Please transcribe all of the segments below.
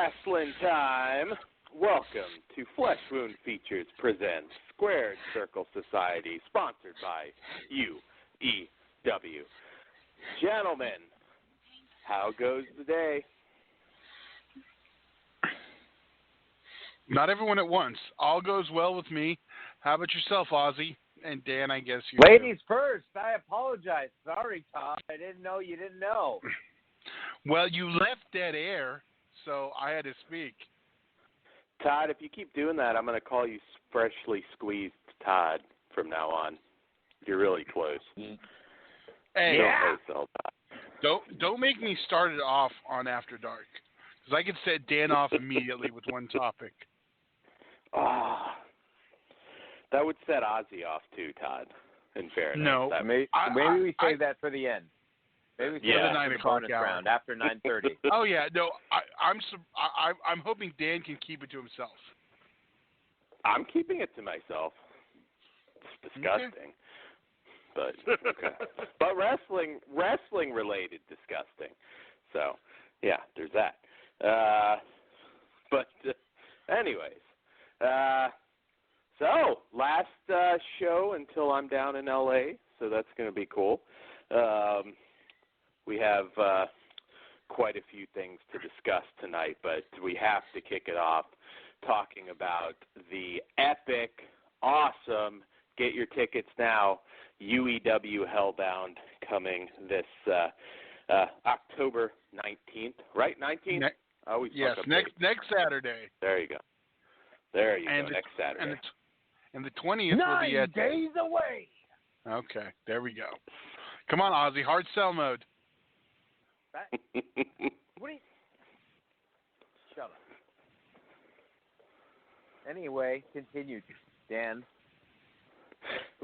Wrestling time. Welcome to Flesh Wound Features presents Squared Circle Society, sponsored by UEW. Gentlemen, how goes the day? Not everyone at once. All goes well with me. How about yourself, Ozzy? And Dan, I guess you Ladies first. I apologize. Sorry, Tom. I didn't know you didn't know. Well, you left dead air, so I had to speak. Todd, if you keep doing that, I'm going to call you Freshly Squeezed Todd from now on. You're really close. Hey, Yeah. don't make me start it off on After Dark, because I could set Dan off immediately with one topic. That would set Ozzy off too, Todd. In fairness, No, Maybe we save that for the end. Maybe we save Yeah. that For the 9 for the o'clock bonus hour. round after 9:30. Oh yeah, no, I'm hoping Dan can keep it to himself. I'm keeping it to myself. It's disgusting. But okay. But wrestling related disgusting. So, yeah, there's that. Anyways, so last show until I'm down in LA, so that's going to be cool. We have quite a few things to discuss tonight, but we have to kick it off talking about the epic, awesome, get your tickets now, UEW Hellbound coming this October 19th, right? 19th? Yes, next Saturday. There you go. Next Saturday. And the 20th will be at 9 days away. Okay, there we go. Come on, Ozzy, hard sell mode. What do you... Shut up. Anyway, continue, Dan.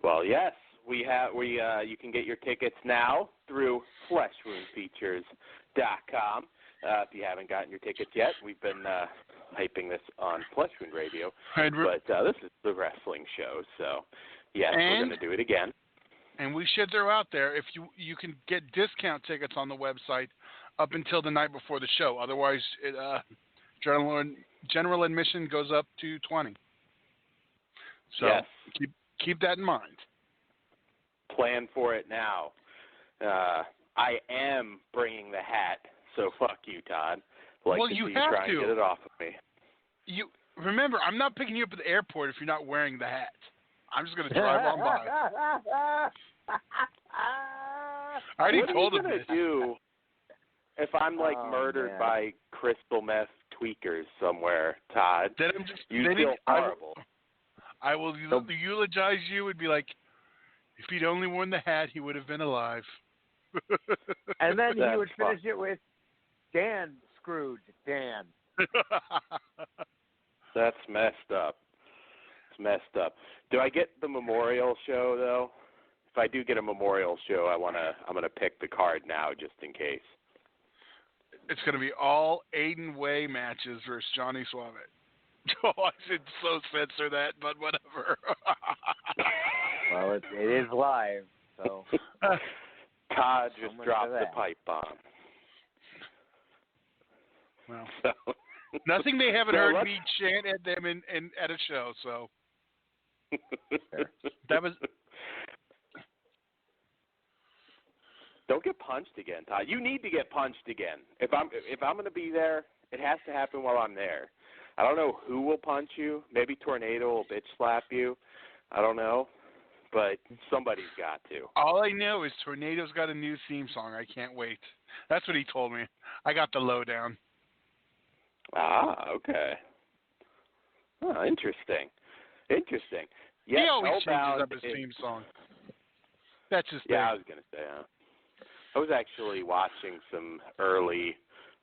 Well, yes, you can get your tickets now through FleshWoundFeatures.com. If you haven't gotten your tickets yet, we've been hyping this on Flesh Wound Radio, but this is the wrestling show, so yes, we're going to do it again. And we should throw out there, if you can get discount tickets on the website up until the night before the show. Otherwise, general admission goes up to $20. So yes. keep that in mind. Plan for it now. I am bringing the hat, so fuck you, Todd. You have try to and get it off of me. You remember, I'm not picking you up at the airport if you're not wearing the hat. I'm just going to drive on by. I already told him this. What are you going to do if I'm murdered by crystal meth tweakers somewhere, Todd? Then you feel horrible. I will eulogize you and be like, if he'd only worn the hat, he would have been alive. And then he would finish it with, Dan screwed Dan. That's messed up. It's messed up. Do I get the memorial show though? If I do get a memorial show, I'm gonna pick the card now just in case. It's gonna be all Aiden Way matches versus Johnny Swabbit. Oh, I should so censor that, but whatever. Well, it is live, so. Todd just dropped the pipe bomb. Well, so. Nothing they haven't heard me chant at them at a show, so. That was. Don't get punched again, Todd. You need to get punched again. If I'm going to be there, it has to happen while I'm there. I don't know who will punch you. Maybe Tornado will bitch slap you. I don't know, but somebody's got to. All I know is Tornado's got a new theme song. I can't wait. That's what he told me. I got the lowdown. Okay. Oh, interesting. Yes, he always Hellbound changes up his theme song. That's just I was going to say, I was actually watching some early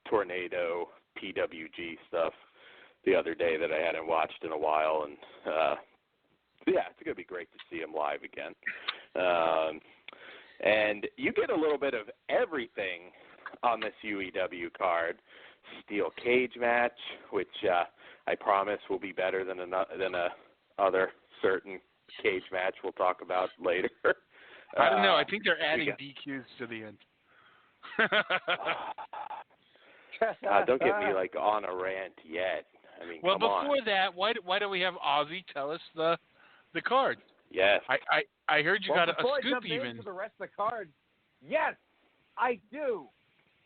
Tornado PWG stuff the other day that I hadn't watched in a while, and it's going to be great to see him live again. And you get a little bit of everything on this UEW card. Steel cage match, which I promise will be better than a other certain cage match we'll talk about later. I don't know. I think they're adding DQs to the end. Don't get me like on a rant yet. I mean, Well, come before on. that, why don't we have Ozzy tell us the card? Yes. I heard you got a before scoop I jump even. into the rest of the cards, yes, I do.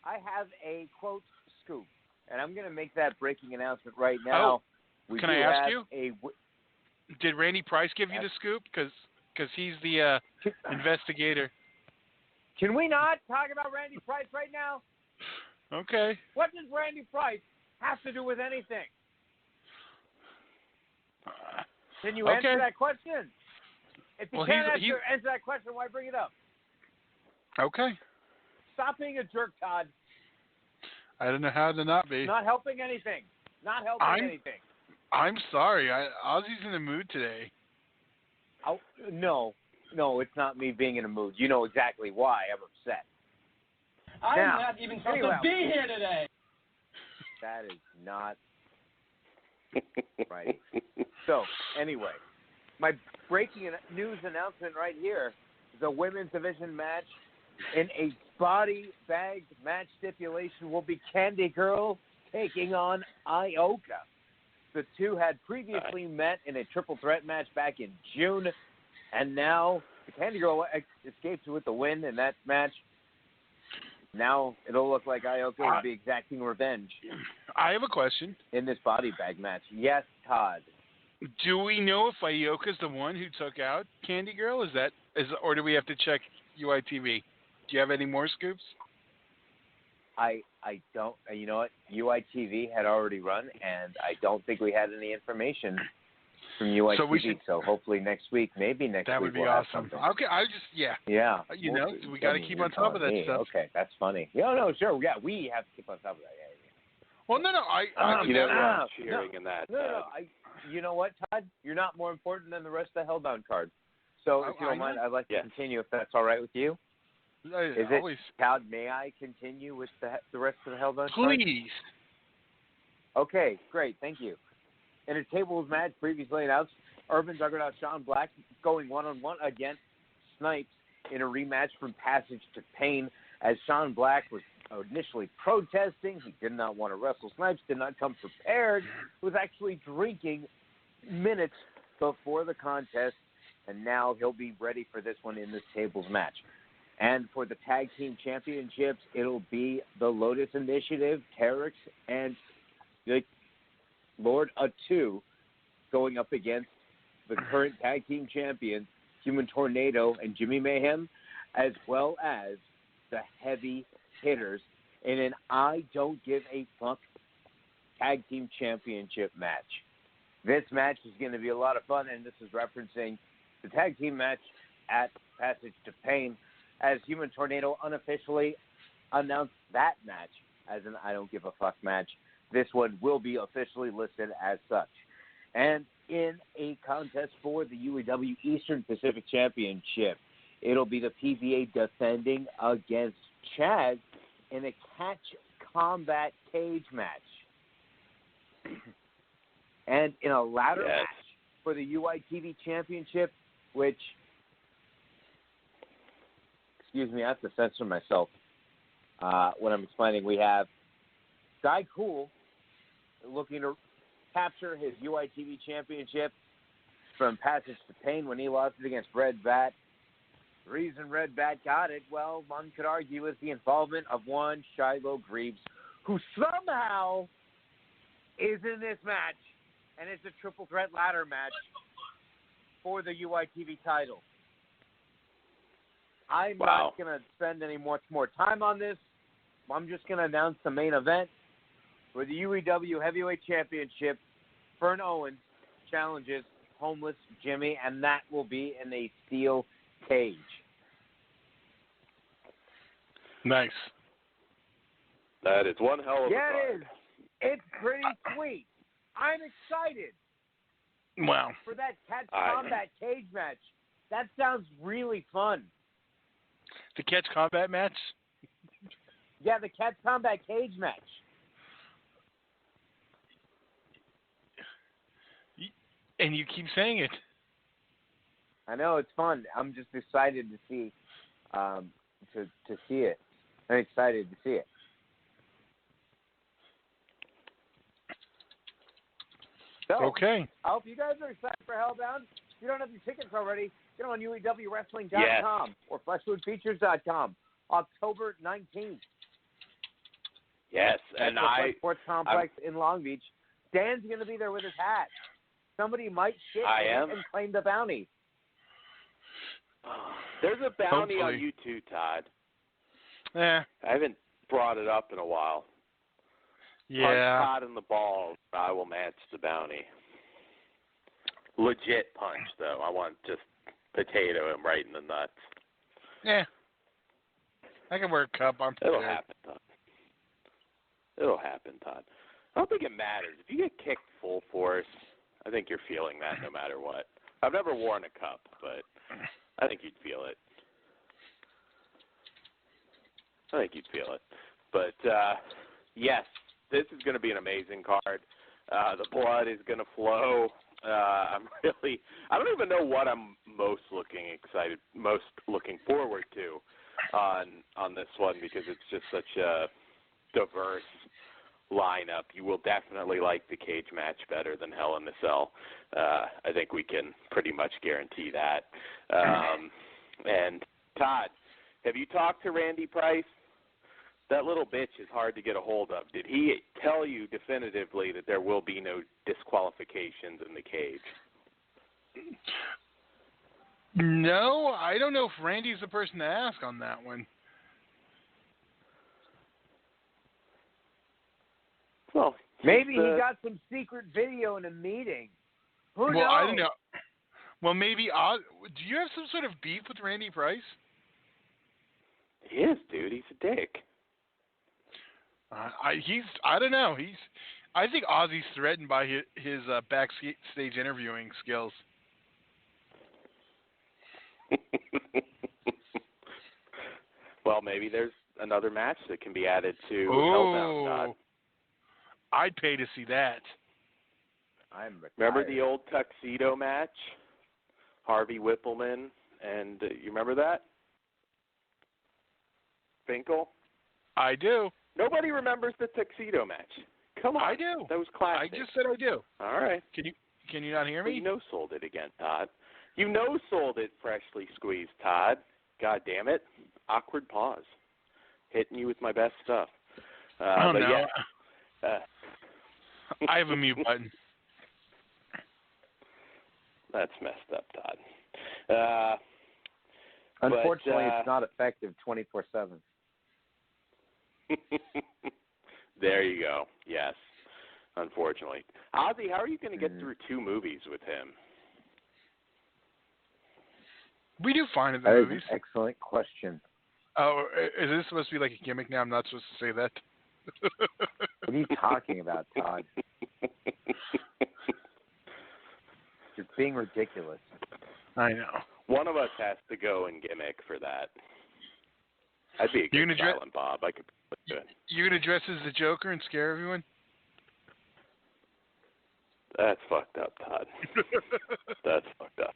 I have a quote scoop, and I'm going to make that breaking announcement right now. Can I ask you? Did Randy Price give you the scoop? Because he's the investigator. Can we not talk about Randy Price right now? Okay. What does Randy Price have to do with anything? Can you answer that question? If you can't answer that question, why bring it up? Okay. Stop being a jerk, Todd. I don't know how to not be. Not helping anything. Not helping anything. I'm sorry. Ozzy's in the mood today. Oh, no, it's not me being in a mood. You know exactly why I'm upset. I'm not even supposed to be here today. That is not right. So, anyway, my breaking news announcement right here is a women's division match in a body bag match stipulation will be Candy Girl taking on Ioka. The two had previously met in a triple threat match back in June, and now the Candy Girl escaped with the win in that match. Now it'll look like Ioka will be exacting revenge. I have a question. In this body bag match. Yes, Todd. Do we know if Ioka's the one who took out Candy Girl? Or do we have to check UITV? Do you have any more scoops? I don't. You know what? UITV had already run, and I don't think we had any information from UITV. So hopefully next week, maybe next week. That would be we'll awesome. Okay, Yeah. We got to keep on top of that stuff. Okay, that's funny. No, sure. Yeah, we have to keep on top of that. Yeah. Well, no. Cheering in that. No. You know what, Todd? You're not more important than the rest of the Hellbound card. So if you don't mind, I'd like to continue if that's all right with you. Todd, may I continue with the rest of the Hellbound card? Please. Okay, great. Thank you. In a tables match previously announced, Urban duggered out Sean Black going one-on-one against Snipes in a rematch from Passage to Pain, as Sean Black was initially protesting. He did not want to wrestle Snipes, did not come prepared, was actually drinking minutes before the contest, and now he'll be ready for this one in this tables match. And for the tag team championships, it'll be the Lotus Initiative, Terex, and the Lord Atu going up against the current tag team champions, Human Tornado and Jimmy Mayhem, as well as the Heavy Hitters in an I Don't Give a Fuck tag team championship match. This match is going to be a lot of fun, and this is referencing the tag team match at Passage to Pain, as Human Tornado unofficially announced that match as an I Don't Give a Fuck match. This one will be officially listed as such. And in a contest for the UEW Eastern Pacific Championship, it'll be the PVA defending against Chad in a catch combat cage match. And in a ladder match for the UITV Championship, which, excuse me, I have to censor myself when I'm explaining. We have Guy Cool looking to capture his UITV Championship from Passage to Pain when he lost it against Red Bat. The reason Red Bat got it, well, one could argue is the involvement of one Shiloh Greaves, who somehow is in this match, and it's a triple threat ladder match for the UITV title. I'm not going to spend any much more time on this. I'm just going to announce the main event for the UEW Heavyweight Championship. Fern Owens challenges Homeless Jimmy, and that will be in a steel cage. Nice. That is one hell of a card. It is. It's pretty sweet. I'm excited. Wow. For that catch combat cage match. That sounds really fun. The catch combat match? Yeah, the catch combat cage match. And you keep saying it. I know, it's fun. I'm just excited to see to see it. I'm excited to see it. So, Okay. I hope you guys are excited for Hellbound. If you don't have your tickets already, get on UEWWrestling.com or FleshwoodFeatures.com. October 19th. Yes, At and the Sports Complex in Long Beach. Dan's going to be there with his hat. Somebody might shit and claim the bounty. There's a bounty Hopefully. on you too, Todd. Yeah. I haven't brought it up in a while. Yeah. Punch Todd in the balls. I will match the bounty. Legit punch, though. I want just potato him right in the nuts. Yeah. I can wear a cup. I'm prepared. It'll happen, Todd. It'll happen, Todd. I don't think it matters. If you get kicked full force, I think you're feeling that no matter what. I've never worn a cup, but I think you'd feel it. But, yes, this is going to be an amazing card. The blood is going to flow. I don't even know what I'm most looking forward to on this one, because it's just such a diverse lineup. You will definitely like the cage match better than Hell in a Cell. I think we can pretty much guarantee that. And Todd, have you talked to Randy Price? That little bitch is hard to get a hold of. Did he tell you definitively that there will be no disqualifications in the cage? No, I don't know if Randy's the person to ask on that one. Well, maybe he got some secret video in a meeting. Who knows? Well, I don't know. Well, maybe do you have some sort of beef with Randy Price? He is, dude. He's a dick. I don't know. I think Ozzy's threatened by his backstage interviewing skills. Well, maybe there's another match that can be added to Hellbound, Todd. I'd pay to see that. Remember the old tuxedo match? Harvey Whippleman, and you remember that? Finkel? I do. Nobody remembers the tuxedo match. Come on. I do. That was classic. I just said I do. All right. Can you not hear me? Well, you no-sold it again, Todd. You no-sold it, freshly squeezed, Todd. God damn it. Awkward pause. Hitting you with my best stuff. Oh, no. Yeah. I have a mute button. That's messed up, Todd. Unfortunately, it's not effective 24/7. There you go. Yes, unfortunately. Ozzy, how are you going to get through 2 movies with him? We do fine in the That is movies. an excellent question. Oh, is this supposed to be like a gimmick now? I'm not supposed to say that. What are you talking about, Todd? You're being ridiculous. I know. One of us has to go and gimmick for that. I'd be a good Silent Bob. I could do it. You're going to dress as the Joker and scare everyone? That's fucked up, Todd. That's fucked up.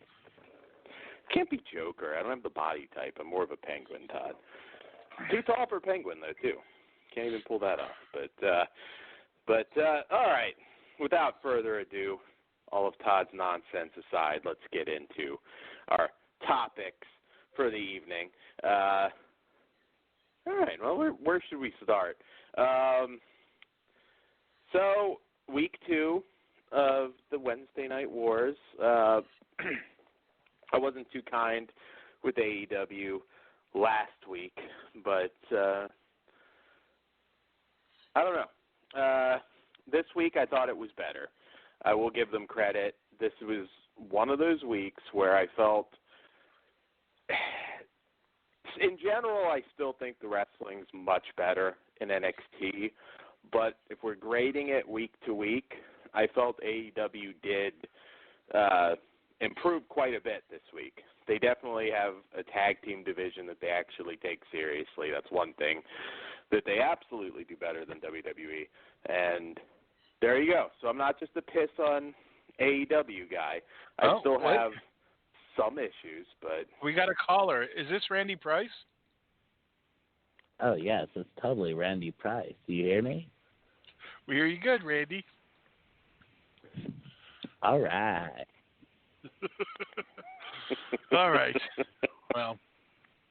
Can't be Joker. I don't have the body type. I'm more of a penguin, Todd. Too tall for penguin, though, too. Can't even pull that off. But all right. Without further ado, all of Todd's nonsense aside, let's get into our topics for the evening. All right. Well, where should we start? So, week 2 of the Wednesday Night Wars. I wasn't too kind with AEW last week, but I don't know. This week I thought it was better. I will give them credit. This was one of those weeks where I felt, in general, I still think the wrestling's much better in NXT, but if we're grading it week to week, I felt AEW did improve quite a bit this week. They definitely have a tag team division that they actually take seriously. That's one thing that they absolutely do better than WWE. And there you go. So I'm not just a piss on AEW guy. I still have some issues, but... We got a caller. Is this Randy Price? Oh, yes, it's totally Randy Price. Do you hear me? We hear you good, Randy. All right. All right. Well,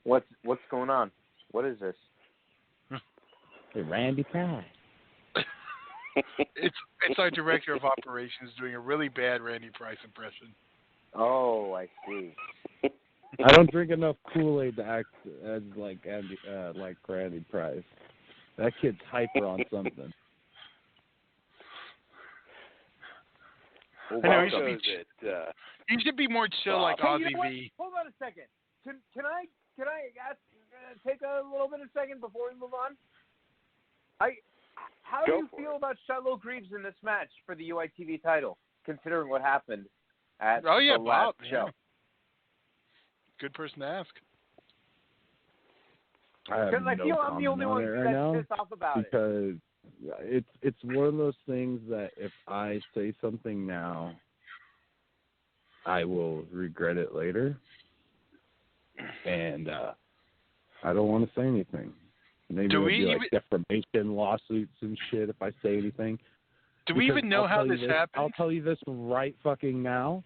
What's going on? What is this? Hey, Randy Price. it's our director of operations doing a really bad Randy Price impression. Oh, I see. I don't drink enough Kool-Aid to act as like Randy Price. That kid's hyper on something. Well, I know, he should be more chill like Hey, Ozzy you know what? V. Hold on a second. Can I ask, take a little bit of second before we move on? How do you feel about Shiloh Greaves in this match for the UITV title, considering what happened at the last Bob, show? yeah. Good person to ask. I Because I feel I'm the only one that's pissed off about it. Because it's one of those things that if I say something now, I will regret it later, and I don't want to say anything. Maybe there'll be like defamation lawsuits and shit if I say anything. Do we even know how this happened? I'll tell you this right fucking now.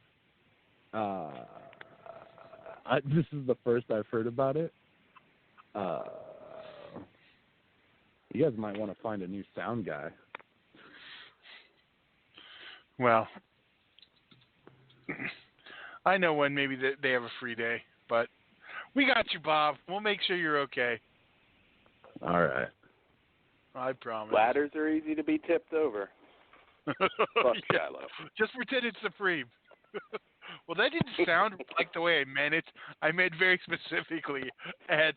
This is the first I've heard about it. You guys might want to find a new sound guy. Well, I know when maybe they have a free day, but we got you, Bob. We'll make sure you're okay. All right. I promise. Ladders are easy to be tipped over. Fuck Shiloh. Just pretend it's Supreme. Well, that didn't sound like the way I meant it. I meant very specifically at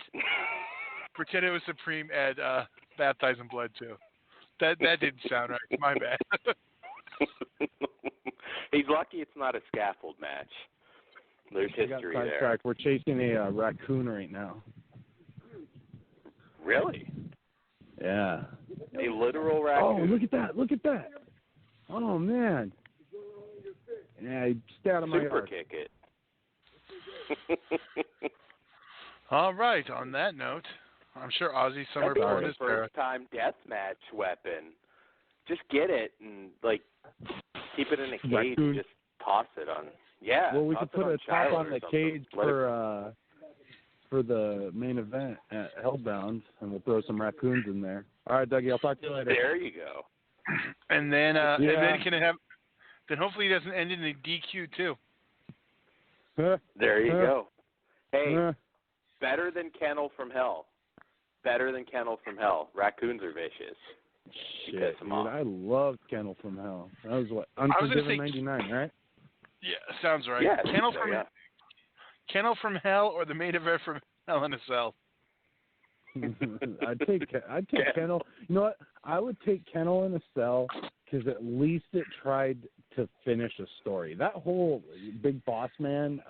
pretend it was Supreme at Baptized in Blood too. That didn't sound right. My bad. He's lucky it's not a scaffold match. There's history there. We're chasing a raccoon right now. Really? Yeah. A literal raccoon? Oh, look at that. Look at that. Oh, man. Yeah, stay out of my yard. Super kick it. All right. On that note, I'm sure Ozzy somewhere pulling his first time death match weapon. Just get it and keep it in a cage and just toss it on. Yeah. Well, we could put a top on the cage for the main event at Hellbound, and we'll throw some raccoons in there. All right, Dougie, I'll talk to you later. There you go. And then then hopefully it doesn't end in a DQ too. There you go. Hey, better than Kennel from Hell. Better than Kennel from Hell. Raccoons are vicious. Shit, dude, I love Kennel from Hell. That was what, Unforgiven 99, right? Yeah, sounds right. Yeah, Kennel from Hell or the main event from Hell in a Cell. I'd take Kennel. You know what? I would take Kennel in a Cell because at least it tried to finish a story. That whole Big Boss Man,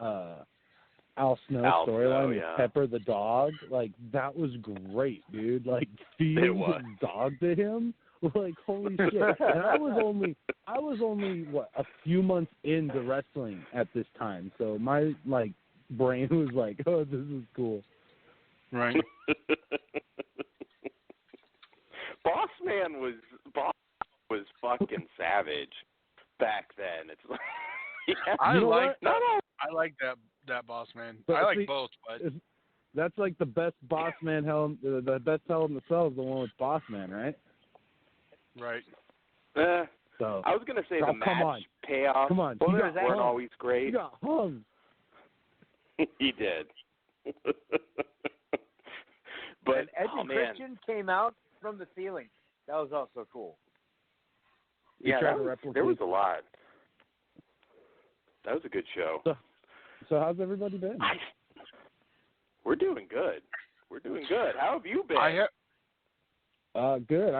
Al Snow storyline with Pepper the dog, like that was great, dude. Like feeding his dog to him, like holy shit. And I was only what, a few months into wrestling at this time, so my brain was like, oh, this is cool. Right. Boss Man was fucking savage back then. It's like I like that Boss Man. But I like both, but that's like the best Boss Man the best Hell in the Cell is the one with Boss Man, right? Right. So I was gonna say the match payoff weren't always great. He got hung. He did. But and Edge Christian came out from the ceiling. That was also cool. Yeah, there was a lot. That was a good show. So how's everybody been? We're doing good. How have you been? Good.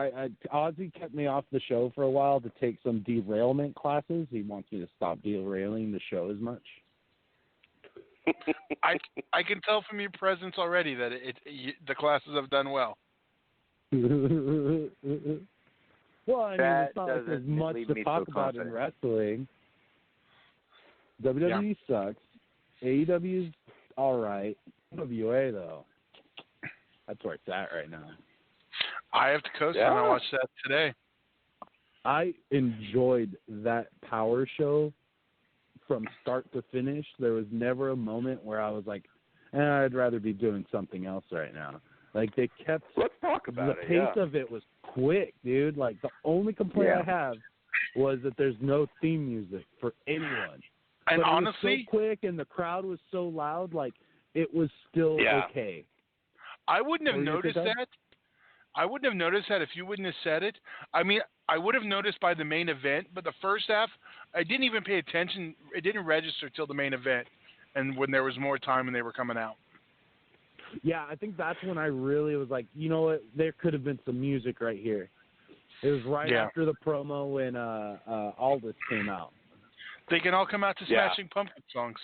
Ozzy kept me off the show for a while to take some derailment classes. He wants me to stop derailing the show as much. I can tell from your presence already that the classes have done well. Well, I mean, it's not like there's much to talk about in wrestling. WWE sucks. AEW's all right. NWA, though, that's where it's at right now. I have to co-sign. I watched that today. I enjoyed that Power show from start to finish. There was never a moment where I was like, I'd rather be doing something else right now. Like, they kept Let's talk about the it. pace of it was quick, dude. Like, the only complaint I have was that there's no theme music for anyone. And but honestly, it was so quick and the crowd was so loud, like, it was still okay. I wouldn't have noticed that. I wouldn't have noticed that if you wouldn't have said it. I mean, I would have noticed by the main event, but the first half, I didn't even pay attention. It didn't register till the main event, and when there was more time and they were coming out. Yeah, I think that's when I really was like, you know what, there could have been some music right here. It was right after the promo when Aldis came out. They can all come out to Smashing Pumpkin songs.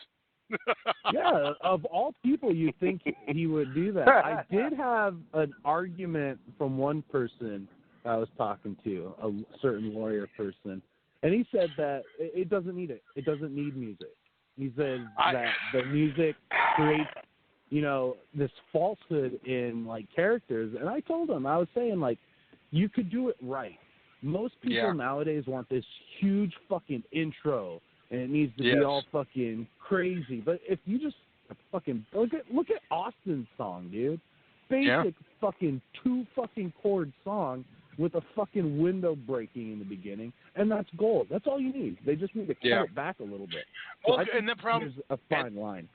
Yeah, of all people, you think he would do that. I did have an argument from one person I was talking to, a certain lawyer person, and he said that it doesn't need it. It doesn't need music. He said that the music creates, you know, this falsehood in, like, characters. And I told him, I was saying, like, you could do it right. Most people nowadays want this huge fucking intro, and it needs to be all fucking crazy. But if you just fucking look at Austin's song, dude. Basic fucking 2 fucking chord song with a fucking window breaking in the beginning, and that's gold. That's all you need. They just need to cut it back a little bit. So well, and the problem is a fine line.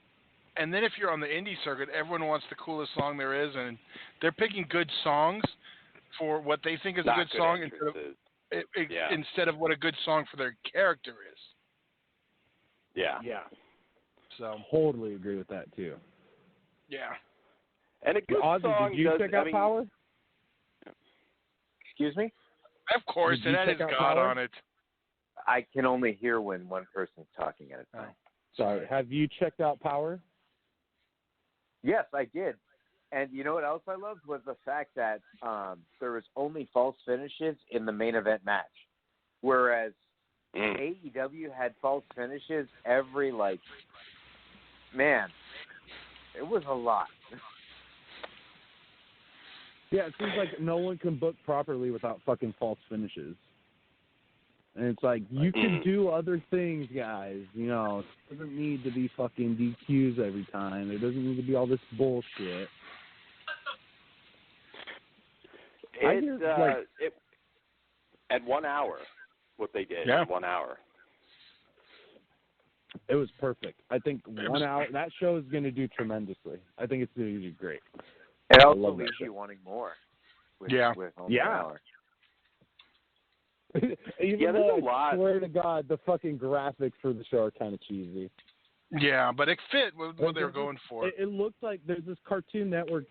And then if you're on the indie circuit, everyone wants the coolest song there is, and they're picking good songs for what they think is a good song instead of what a good song for their character is. Yeah. Yeah. So totally agree with that too. Yeah. And a good song. Did you check out Power? Excuse me? Of course, it had his God on it. I can only hear when one person's talking at a time. Sorry. Have you checked out Power? Yes, I did. And you know what else I loved was the fact that there was only false finishes in the main event match, whereas AEW had false finishes every, like, man, it was a lot. Yeah, it seems like no one can book properly without fucking false finishes. And it's like, you can do other things, guys. You know, it doesn't need to be fucking DQs every time. It doesn't need to be all this bullshit. At 1 hour, what they did in 1 hour. It was perfect. I think 1 hour, that show is going to do tremendously. I think it's going to do great. It also leaves you wanting more. With only an hour. Even though I swear to God, the fucking graphics for the show are kind of cheesy. Yeah, but it fit what they were going for. It looks like there's this Cartoon Network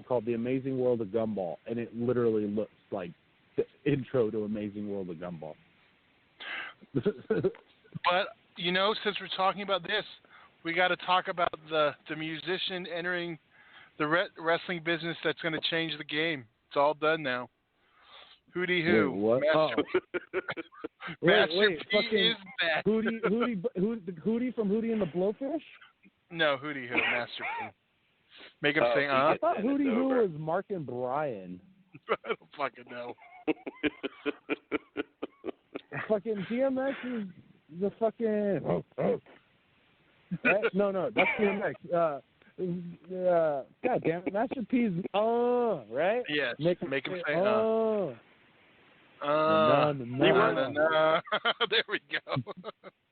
called The Amazing World of Gumball, and it literally looks like the intro to Amazing World of Gumball. But, you know, since we're talking about this, we got to talk about the musician entering the wrestling business that's going to change the game. It's all done now. Hootie Who. Wait, what? Master P is back. Hootie from Hootie and the Blowfish? No, Hootie Who, Master P. Make him sing, I thought Hootie Who was Mark and Brian. I don't fucking know. Fucking DMX is the fucking... Right? No, that's DMX. God damn it, Master P's right? Yes. Make him say There we go.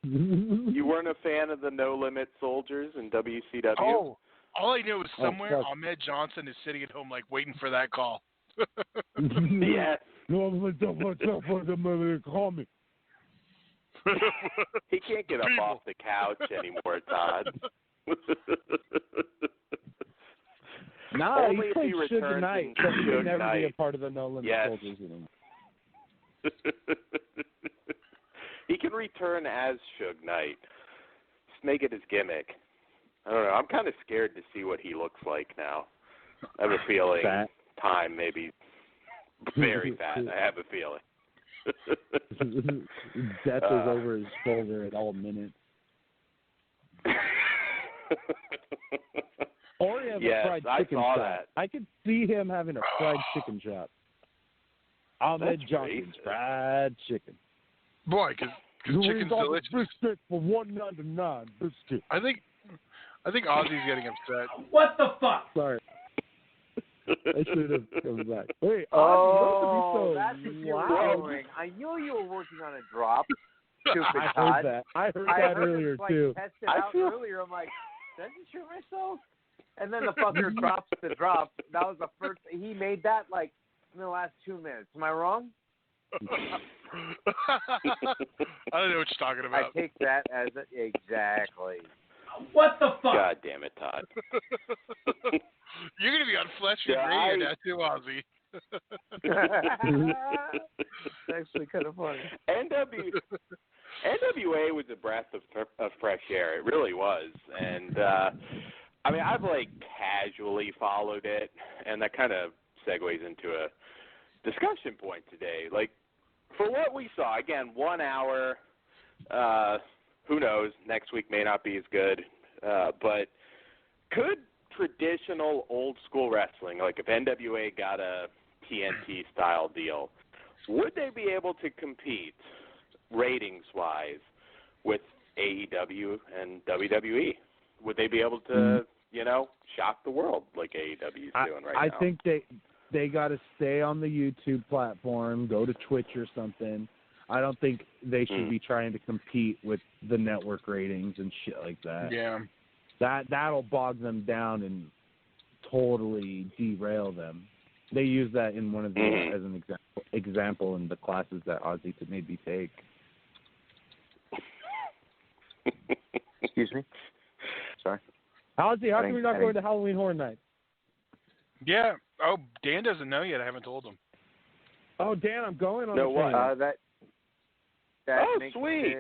You weren't a fan of the No Limit Soldiers in WCW? Oh, all I knew was somewhere Ahmed Johnson is sitting at home, like, waiting for that call. Yes. No, call me. He can't get up off the couch anymore, Todd. Nah, he played Suge Knight, but he would never be a part of the No Limit Soldiers anymore. He can return as Suge Knight. Just make it his gimmick. I don't know. I'm kind of scared to see what he looks like now. I have a feeling time maybe very fat. I have a feeling. Death is over his shoulder at all minutes. Or he has a fried chicken shop. That. I could see him having a fried chicken shop. Ahmed Johnson's fried chicken. Boy, because Chicken's delicious. Biscuit for $1.99. Biscuit. I think Ozzy's getting upset. What the fuck? Sorry. I should have come back. Wait, Oh, that's so what you were loud. doing. I knew you were working on a drop. Stupid I heard Todd. that. I heard I that heard earlier him, too. Test it out earlier. I'm like, did I shoot myself? And then the fucker drops the drop. That was the first. He made that like in the last 2 minutes. Am I wrong? I don't know what you're talking I about. take that as exactly. What the fuck? God damn it, Todd. You're gonna be on Flesh and Radio now too, Ozzy. It's actually kind of funny. NWA was a breath of fresh air. It really was. And, I mean, I've, like, casually followed it, and that kind of segues into a discussion point today. Like, for what we saw, again, 1 hour, who knows, next week may not be as good, but could traditional old-school wrestling, like if NWA got a TNT-style deal, would they be able to compete ratings-wise with AEW and WWE? Would they be able to, shock the world like AEW is doing right now? I think they got to stay on the YouTube platform, go to Twitch or something. I don't think they should be trying to compete with the network ratings and shit like that. Yeah. That'll bog them down and totally derail them. They use that in one of the as an example in the classes that Ozzy could maybe take. Excuse me? Sorry. Ozzy, how come you're not going to Halloween Horror Nights? Yeah. Oh, Dan doesn't know yet. I haven't told him. Oh, Dan, I'm going on No, the what? train. That Oh, makes sweet.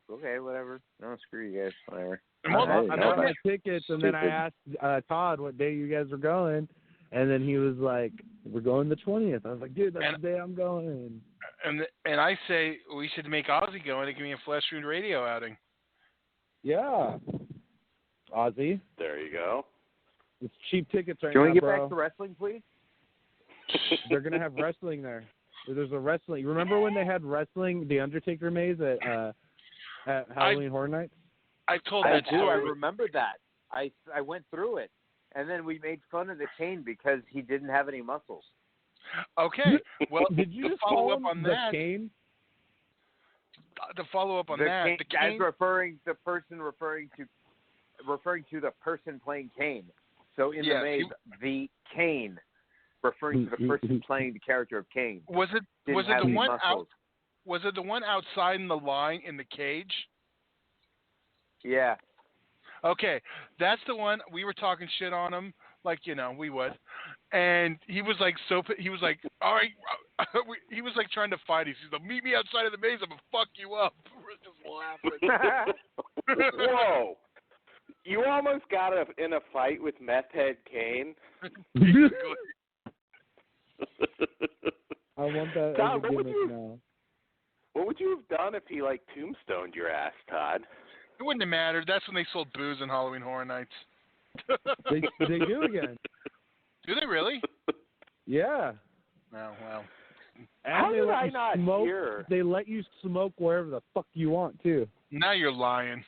Okay, whatever. No, screw you guys. Whatever. I bought my tickets, and then I asked Todd what day you guys were going, and then he was like, "We're going the 20th." I was like, "Dude, that's the day I'm going." And I say we should make Ozzy go, and it can be a Flesh Wound Radio outing. Yeah, Ozzy, There you go. it's cheap tickets right Can now, we get bro. back to wrestling, please? They're gonna have wrestling there. There's a wrestling. Remember when they had wrestling, the Undertaker maze at Halloween Horror Nights? I told I that do. I story. remember that. I went through it, and then we made fun of the Kane because he didn't have any muscles. Okay. Well, Did you to just follow call up him on the that, Kane? to follow up on The that, Kane, the Kane, as referring to the person playing Kane. So in the maze, the Kane, referring to the person playing the character of Kane. was it didn't have the any one muscles. out? Was it the one outside in the line in the cage? Yeah. Okay, that's the one. We were talking shit on him, like we would, and he was like he was like, all right, he was like trying to fight us. He's like, meet me outside of the maze. I'm gonna fuck you up. We're just laughing. Whoa. You almost got in a fight with Meth Head Kane. I want that Todd, as a gimmick now. What would you have done if he tombstoned your ass, Todd? It wouldn't have mattered. That's when they sold booze in Halloween Horror Nights. They do again. Do they really? Yeah. Oh, wow. And How they did let I you not smoke. hear? They let you smoke wherever the fuck you want too. Now you're lying.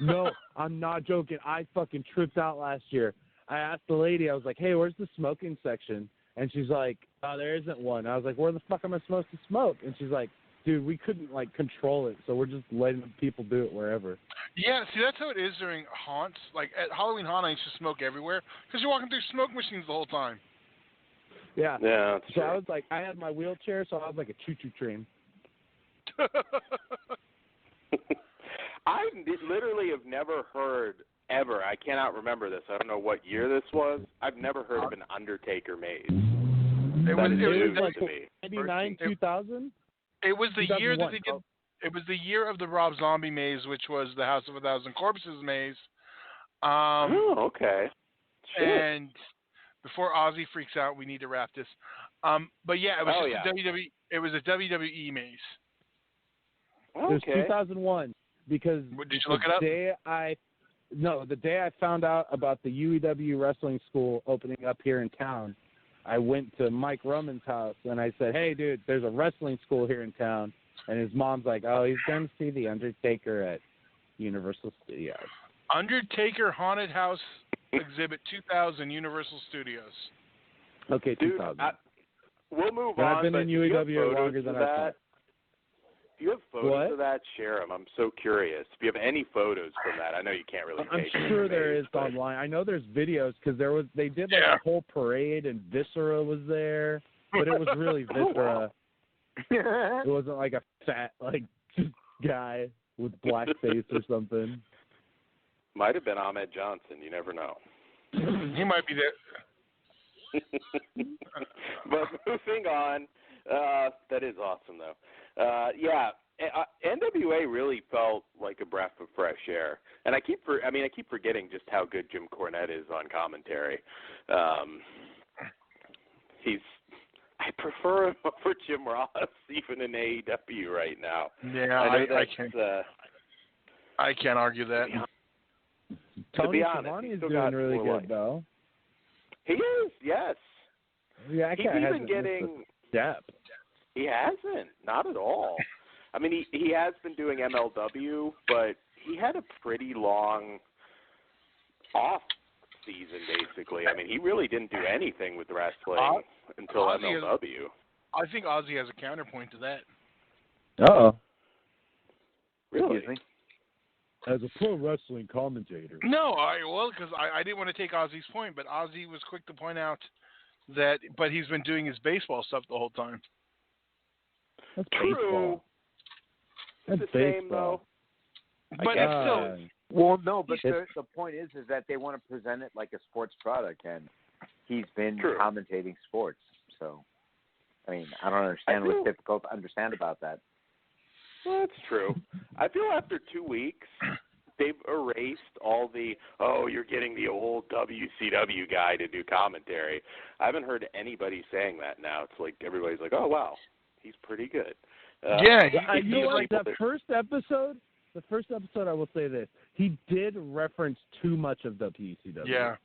No, I'm not joking. I fucking tripped out last year. I asked the lady, I was like, "Hey, where's the smoking section?" And she's like, "Oh, there isn't one." I was like, "Where the fuck am I supposed to smoke?" And she's like, "Dude, we couldn't control it, so we're just letting people do it wherever." Yeah, see, that's how it is during haunts. Like at Halloween Haunt, I used to smoke everywhere because you're walking through smoke machines the whole time. Yeah. Yeah, that's So true. I was like, I had my wheelchair, so I was like a choo-choo train. I literally have never heard ever. I cannot remember this. I don't know what year this was. I've never heard of an Undertaker maze. It was news like to me. 99, 2000? It was the year that 2001. they did. It was the year of the Rob Zombie maze, which was the House of a Thousand Corpses maze. Oh, okay. Shit. And before Ozzy freaks out, we need to wrap this. But yeah, it was a WWE. It was a WWE maze. It was Okay. 2001 because Did you look it up? The day I found out about the UEW wrestling school opening up here in town, I went to Mike Rumman's house and I said, "Hey, dude, there's a wrestling school here in town. And his mom's like, oh, he's going to see The Undertaker at Universal Studios. Undertaker Haunted House Exhibit 2000, Universal Studios. Okay, Dude, 2000. we'll move But on. I've been but in do you have UAW photos longer of than I that? thought. Do you have photos What? of that? Share them. I'm so curious. If you have any photos from that, I know you can't really I'm take them sure from there age, is but- online. I know there's videos because they did like Yeah. a whole parade and Viscera was there, but it was really Viscera. It wasn't like a fat guy with black face or something. Might have been Ahmed Johnson. You never know. He might be there. But moving on, that is awesome though. NWA really felt like a breath of fresh air, and I keep forgetting just how good Jim Cornette is on commentary. I prefer him over Jim Ross even in AEW right now. Yeah, I can't argue that. Tony be honest, Schiavone he's is still doing got really more good life. though. He is, yes. Yeah, that He's guy even hasn't missed getting. a step. He hasn't, not at all. I mean, he has been doing MLW, but he had a pretty long off season, basically. I mean, he really didn't do anything with wrestling until Ozzy MLW. I think Ozzy has a counterpoint to that. Uh-oh. Really? Excuse me? As a pro wrestling commentator. No, because I didn't want to take Ozzy's point, but Ozzy was quick to point out that, but he's been doing his baseball stuff the whole time. That's True. baseball. That's It's the same, baseball. But guess it's still, Well, no, but It's- the point is that they want to present it like a sports product, and he's been True. commentating sports. So, I mean, I don't understand what's difficult to understand about that. Well, that's true. I feel after 2 weeks, they've erased all the, you're getting the old WCW guy to do commentary. I haven't heard anybody saying that now. It's like everybody's like, oh, wow, he's pretty good. yeah. You know what? people The first episode, I will say this. He did reference too much of WCW. Yeah.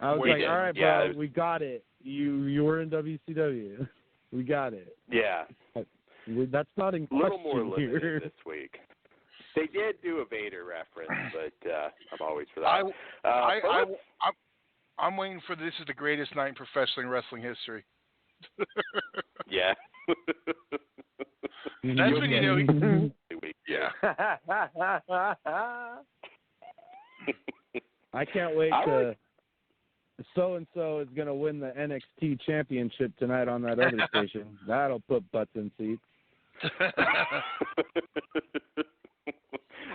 I was He like, did. all right, Yeah, bro, we got it. You were in WCW. We got it. Yeah. That's not in A little more question limited here. this week. They did do a Vader reference, but I'm always for that. I'm waiting for this is the greatest night in professional wrestling history. Yeah. That's when you know. Yeah. I can't wait I to. So-and-so is going to win the NXT championship tonight on that other station. That'll put butts in seats.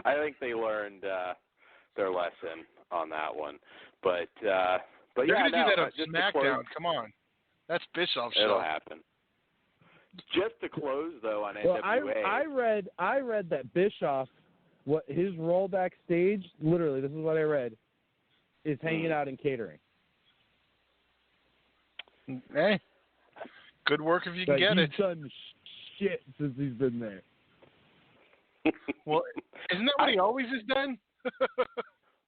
I think they learned their lesson on that one, but They're yeah, gonna do that on just to SmackDown. close- Come on, that's Bischoff's show. It'll happen. Just to close though on Well, NWA. I read that Bischoff, what his role backstage, literally, this is what I read, is hanging out in catering. Hey, good work if you can Like, get it. he's done shit since he's been there. Well, isn't that what he always has done?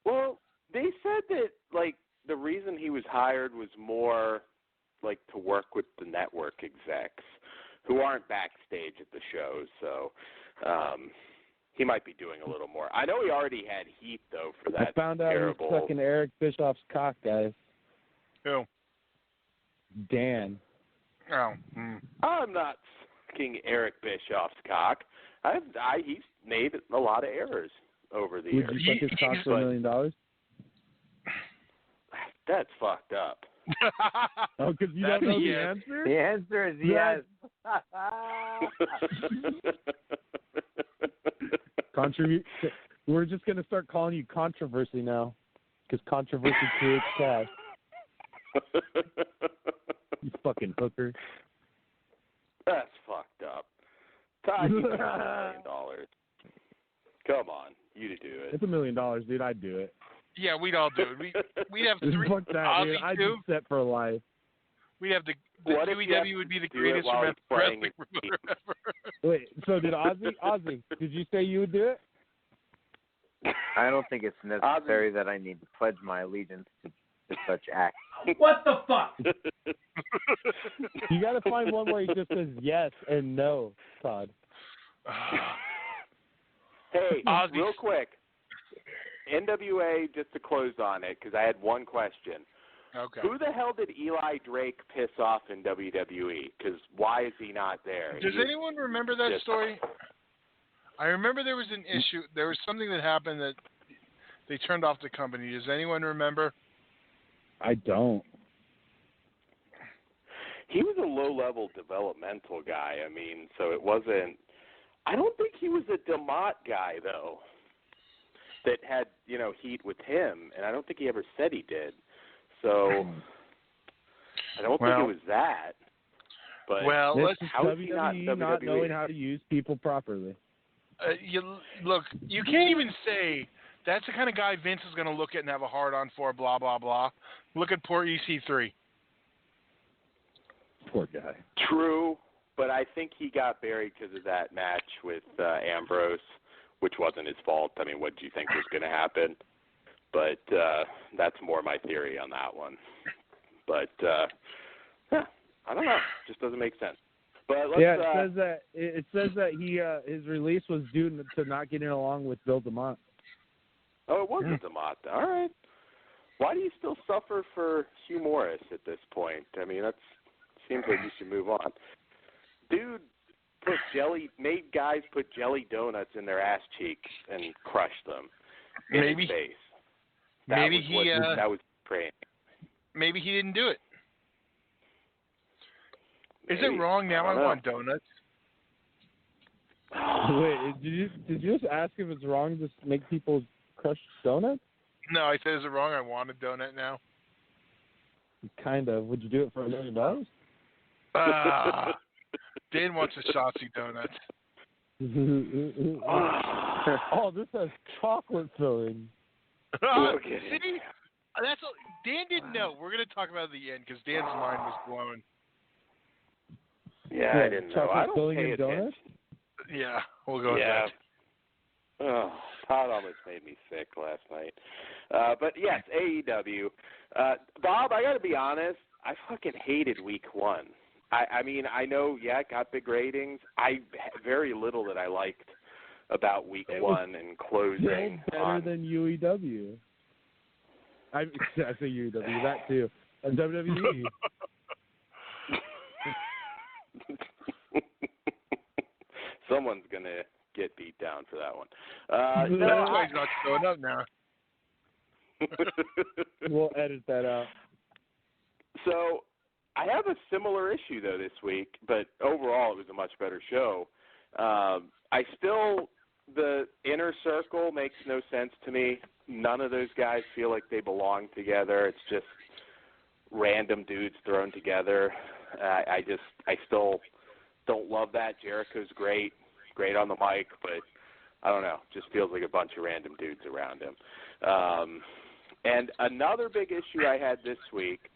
Well, they said that like the reason he was hired was more like to work with the network execs who aren't backstage at the shows, so he might be doing a little more. I know he already had heat though for that I found out terrible. he's sucking Eric Bischoff's cock, guys. Who? Dan. Oh. I'm not sucking Eric Bischoff's cock. He's made a lot of errors over the Would years. you suck his cock for $1 million? That's fucked up. Oh, because you don't know the answer? The answer is yes. We're just going to start calling you Controversy now, because controversy creates cash. You fucking hooker. That's fucked up. Todd, you got $1 million. Come on, you to do it. It's $1 million, dude. I'd do it. Yeah, we'd all do it. We'd have three. Fuck that, Ozzy dude. I'd too. be set for life. We'd have the What if you have WWE would be the to do it greatest while he's playing wrestling his promoter ever. Wait, so did Ozzy, did you say you would do it? I don't think it's necessary that I need to pledge my allegiance to such acts. What the fuck? You got to find one where he just says yes and no, Todd. Hey, Ozzy. real quick, NWA, just to close on it, because I had one question. Okay. Who the hell did Eli Drake piss off in WWE? Because why is he not there? Does anyone remember that story? I remember there was an issue. There was something that happened that they turned off the company. Does anyone remember? I don't. He was a low-level developmental guy. I mean, so it wasn't – I don't think he was a DeMott guy, though, that had, heat with him. And I don't think he ever said he did. So I don't think it was that. But how is he not in WWE? Not knowing how to use people properly. You can't even say that's the kind of guy Vince is going to look at and have a hard-on for, blah, blah, blah. Look at poor EC3. Poor guy. True, but I think he got buried because of that match with Ambrose, which wasn't his fault. I mean, what do you think was going to happen? But that's more my theory on that one. But I don't know. It just doesn't make sense. But let's, it says that he his release was due to not getting along with Bill DeMott. Oh, it wasn't DeMott. All right. Why do you still suffer for Hugh Morris at this point? I mean, that seems like you should move on. Dude made guys put jelly donuts in their ass cheeks and crush them in his face. That was praying. Maybe he didn't do it. Is it wrong now? I want donuts. Wait, did you just ask if it's wrong to make people crush donuts? No, I said, is it wrong? I want a donut now. Kind of. Would you do it for $1 million? Dan wants a Shotzi donut. Oh, this has chocolate filling. See? Dan didn't know. We're going to talk about it at the end because Dan's mind was blown. Yeah, I didn't know. I don't filling pay in donuts? Yeah, we'll go with that. Oh, Todd almost made me sick last night. But yes, AEW. Bob, I got to be honest. I fucking hated week 1. I mean, I know, it got big ratings. Very little that I liked about week 1 and closing. Better than UEW. I say UEW, that too. And WWE. Someone's going to get beat down for that one. That's why he's not showing up now. We'll edit that out. So I have a similar issue, though, this week, but overall it was a much better show. The inner circle makes no sense to me. None of those guys feel like they belong together. It's just random dudes thrown together. I still don't love that. Jericho's great on the mic, but I don't know. Just feels like a bunch of random dudes around him. And another big issue I had this week,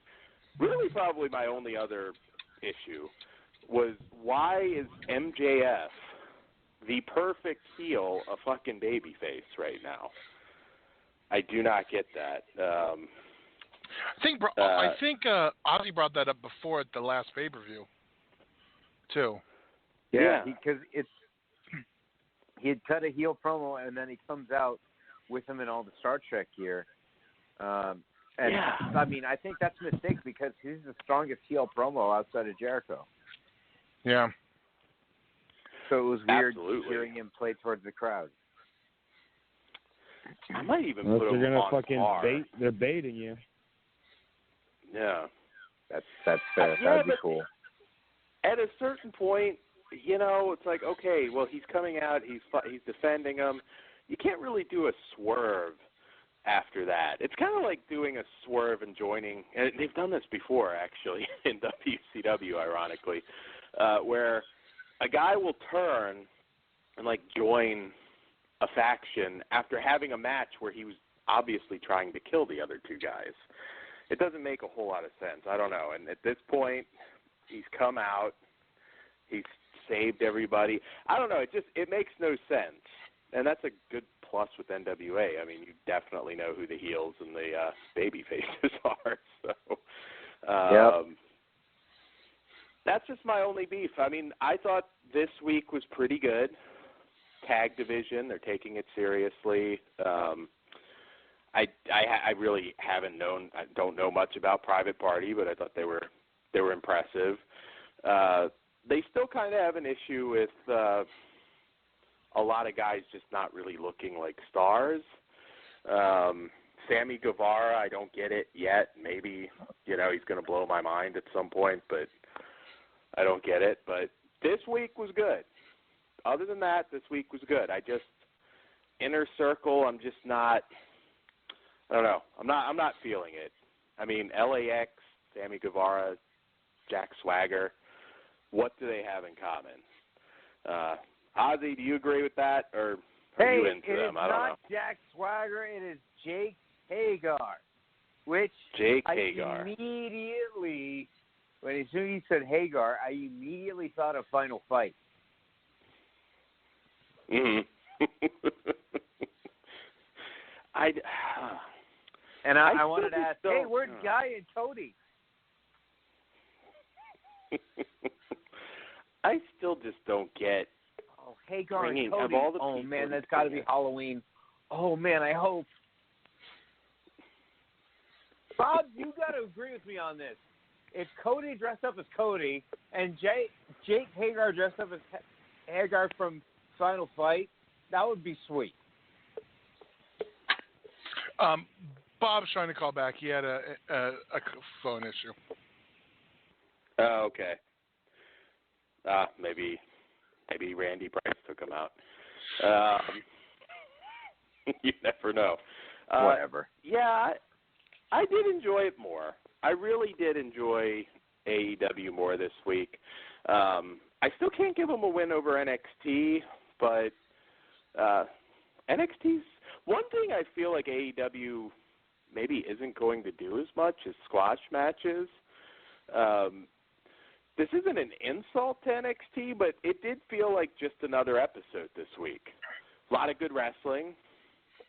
really probably my only other issue, was why is MJF, the perfect heel, a fucking babyface right now? I do not get that. I think Ozzy brought that up before at the last pay-per-view, too. Yeah, because he had cut a heel promo, and then he comes out with him in all the Star Trek gear. I mean, I think that's a mistake because he's the strongest heel promo outside of Jericho. Yeah. So it was weird hearing him play towards the crowd. I might even put him on par. They're baiting you. Yeah. That's fair. That'd be cool. At a certain point, it's like, okay, well, he's coming out, he's defending him. You can't really do a swerve after that. It's kind of like doing a swerve and joining, and they've done this before, actually, in WCW, ironically, where a guy will turn and, join a faction after having a match where he was obviously trying to kill the other two guys. It doesn't make a whole lot of sense. I don't know. And at this point, he's come out. He's saved everybody. I don't know. It makes no sense. And that's a good plus with NWA. I mean, you definitely know who the heels and the baby faces are. So, that's just my only beef. I mean, I thought this week was pretty good. tag division. They're taking it seriously. I really don't know much about Private Party, but I thought they were impressive. They still kind of have an issue with a lot of guys just not really looking like stars. Sammy Guevara, I don't get it yet. Maybe, he's going to blow my mind at some point, but I don't get it. But this week was good. Other than that, this week was good. Inner Circle, I'm just not, I don't know. I'm not feeling it. I mean, LAX, Sammy Guevara, Jack Swagger, what do they have in common? Ozzy, do you agree with that, or are you into them? I don't know. It is not Jack Swagger. It is Jake Hagar, which immediately, as soon as you said Hagar, I immediately thought of Final Fight. Mm-hmm. I wanted to ask, hey, where's Guy and Cody? I still just don't get. Oh, Hagar and Cody. Oh, man, that's got to be Halloween. Oh, man, I hope. Bob, you got to agree with me on this. If Cody dressed up as Cody and Jake Hagar dressed up as Hagar from Final Fight, that would be sweet. Bob's trying to call back. He had a phone issue. Oh, okay. Maybe Randy Price took him out. You never know. Whatever. Yeah, I did enjoy it more. I really did enjoy AEW more this week. I still can't give them a win over NXT, but NXT's one thing I feel like AEW maybe isn't going to do as much is squash matches. This isn't an insult to NXT, but it did feel like just another episode this week. A lot of good wrestling,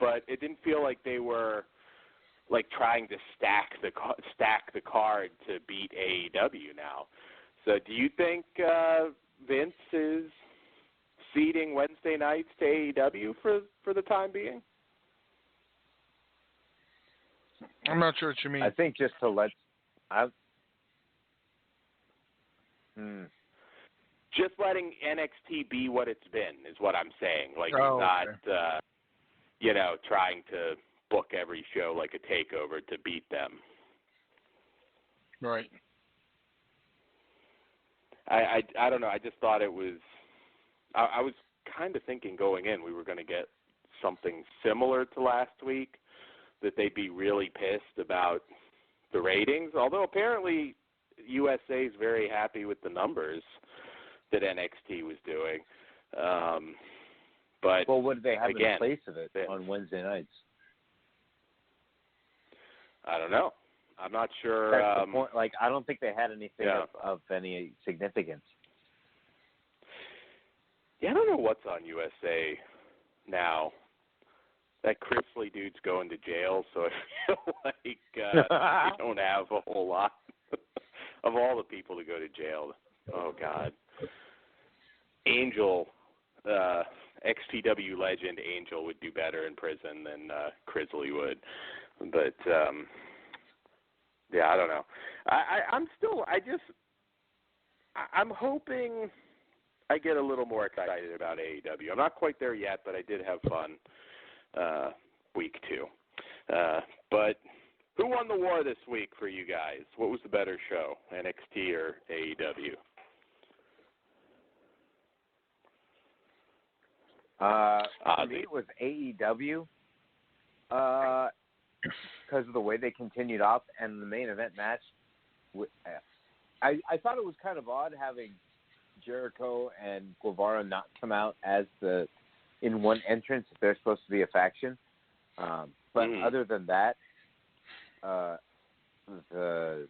but it didn't feel like they were like trying to stack the card to beat AEW now. So do you think Vince is ceding Wednesday nights to AEW for the time being? I'm not sure what you mean. I think just to let just letting NXT be what it's been is what I'm saying. Like he's not, trying to book every show like a takeover to beat them. Right. I don't know. I just thought it was. I was kind of thinking going in we were going to get something similar to last week, that they'd be really pissed about the ratings. Although apparently USA is very happy with the numbers that NXT was doing. But what do they have in place of it on Wednesday nights? I don't know. I'm not sure. That's the point. Like, I don't think they had anything of any significance. Yeah, I don't know what's on USA now. That Chrisley dude's going to jail, so I feel like they don't have a whole lot of all the people to go to jail. Oh, God. Angel, XPW legend Angel would do better in prison than Chrisley would. But, yeah, I don't know. I'm hoping I get a little more excited about AEW. I'm not quite there yet, but I did have fun week 2. But who won the war this week for you guys? What was the better show, NXT or AEW? For me, it was AEW because of the way they continued off and the main event match. I thought it was kind of odd having Jericho and Guevara not come out as in one entrance if they're supposed to be a faction. But other than that, the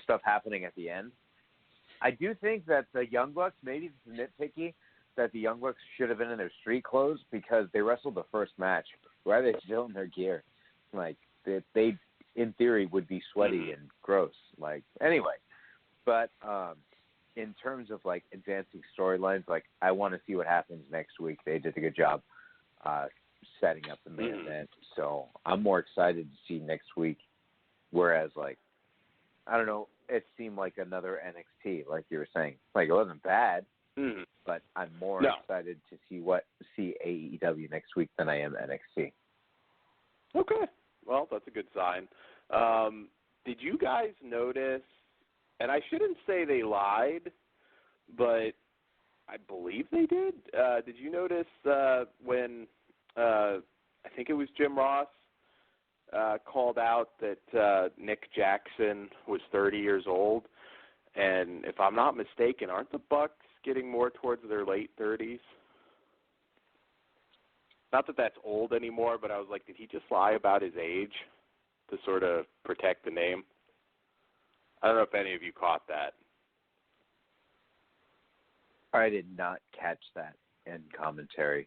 stuff happening at the end, I do think that the Young Bucks, maybe it's nitpicky, that the Young Bucks should have been in their street clothes because they wrestled the first match. Why are they still in their gear? Like, they in theory, would be sweaty and gross. Like, anyway. But in terms of like advancing storylines, like I want to see what happens next week. They did a good job setting up the main event, so I'm more excited to see next week. Whereas, like, I don't know, it seemed like another NXT, like you were saying. Like, it wasn't bad, but I'm more excited to see AEW next week than I am NXT. Okay. Well, that's a good sign. Did you guys notice, and I shouldn't say they lied, but I believe they did. Did you notice when I think it was Jim Ross called out that Nick Jackson was 30 years old? And if I'm not mistaken, aren't the Bucks getting more towards their late 30s? Not that that's old anymore, but I was like, did he just lie about his age to sort of protect the name? I don't know if any of you caught that. I did not catch that in commentary.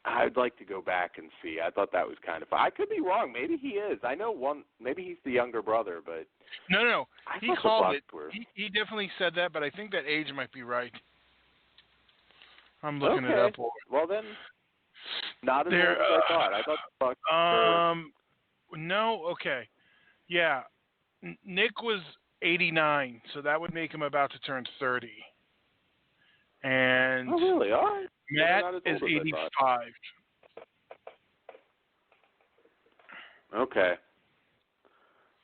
I'd like to go back and see. I thought that was kind of fun. I could be wrong. Maybe he is. I know one. Maybe he's the younger brother, but No. I He thought the called Bucks it. were... He definitely said that, but I think that age might be right. I'm looking it up. Well then, not as old as I thought. I thought the Bucks were... No. Okay. Yeah. Nick was 89, so that would make him about to turn 30. And oh, really? All right. Matt is 85. Okay.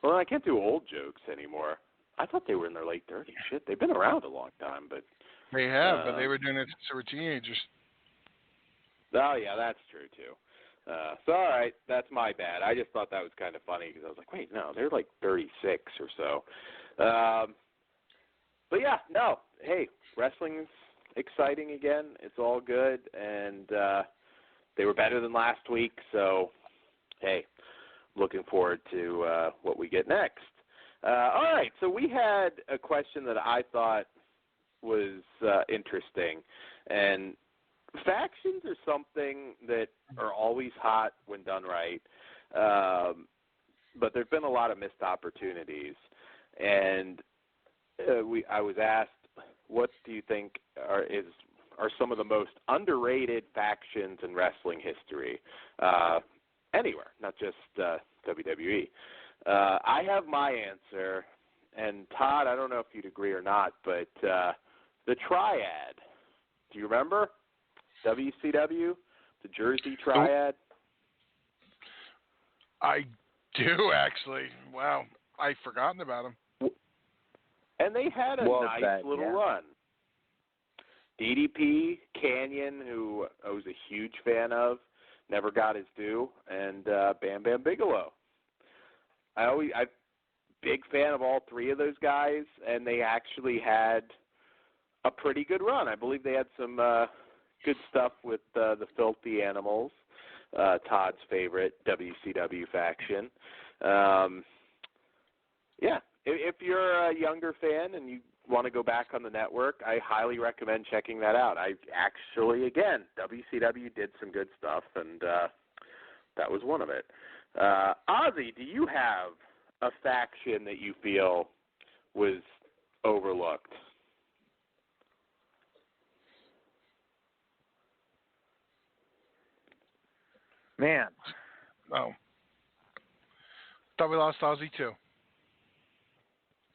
Well, I can't do old jokes anymore. I thought they were in their late 30s. Shit, they've been around a long time, but... They have, but they were doing it since they were teenagers. Oh, yeah, that's true, too. So, all right, that's my bad. I just thought that was kind of funny because I was like, wait, no, they're like 36 or so. But, yeah, no, hey, wrestling's exciting again. It's all good, and they were better than last week, so, hey, looking forward to what we get next. All right, so we had a question that I thought was interesting, and factions are something that are always hot when done right, but there's been a lot of missed opportunities, and I was asked, what do you think are some of the most underrated factions in wrestling history, anywhere, not just WWE? I have my answer, and Todd, I don't know if you'd agree or not, but the Triad. Do you remember WCW, the Jersey Triad? I do, actually. Wow, I'd forgotten about them. And they had a nice little run. DDP, Canyon, who I was a huge fan of, never got his due, and Bam Bam Bigelow. I'm big fan of all three of those guys, and they actually had a pretty good run. I believe they had some good stuff with the Filthy Animals, Todd's favorite WCW faction. Yeah, if you're a younger fan and you want to go back on the network, I highly recommend checking that out. I actually, again, WCW did some good stuff, and that was one of it. Ozzy, do you have a faction that you feel was overlooked? Man. Oh. Thought we lost Ozzy, too.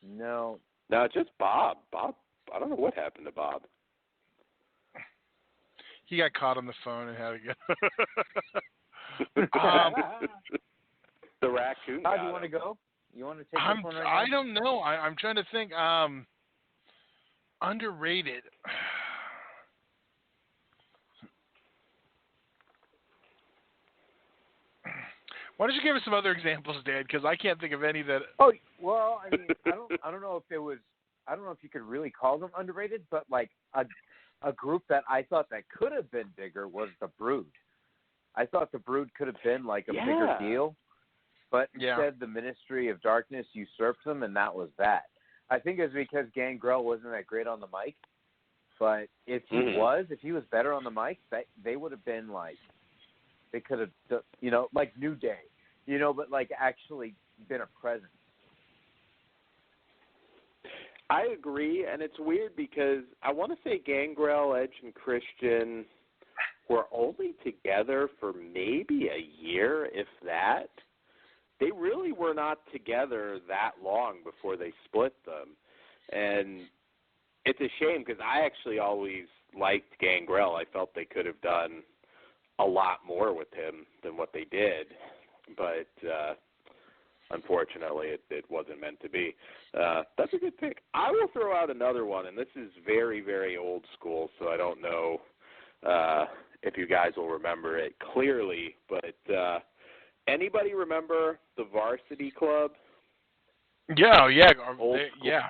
No, it's just Bob. Bob, I don't know what happened to Bob. He got caught on the phone and had to go. The raccoon. How do you want to go? You want to take this one right now? I don't know. I'm trying to think. Underrated. Why don't you give us some other examples, Dan? Because I can't think of any that. Oh well, I mean, I don't know if it was. I don't know if you could really call them underrated, but like a group that I thought that could have been bigger was the Brood. I thought the Brood could have been like a bigger deal, but instead the Ministry of Darkness usurped them, and that was that. I think it was because Gangrel wasn't that great on the mic, but if he was better on the mic, they would have been like. They could have, like New Day, but like actually been a presence. I agree, and it's weird because I want to say Gangrel, Edge, and Christian were only together for maybe a year, if that. They really were not together that long before they split them. And it's a shame because I actually always liked Gangrel. I felt they could have done a lot more with him than what they did. But unfortunately, it wasn't meant to be. That's a good pick. I will throw out another one, and this is very, very old school, so I don't know if you guys will remember it clearly. But anybody remember the Varsity Club? Yeah. Old school. Yeah.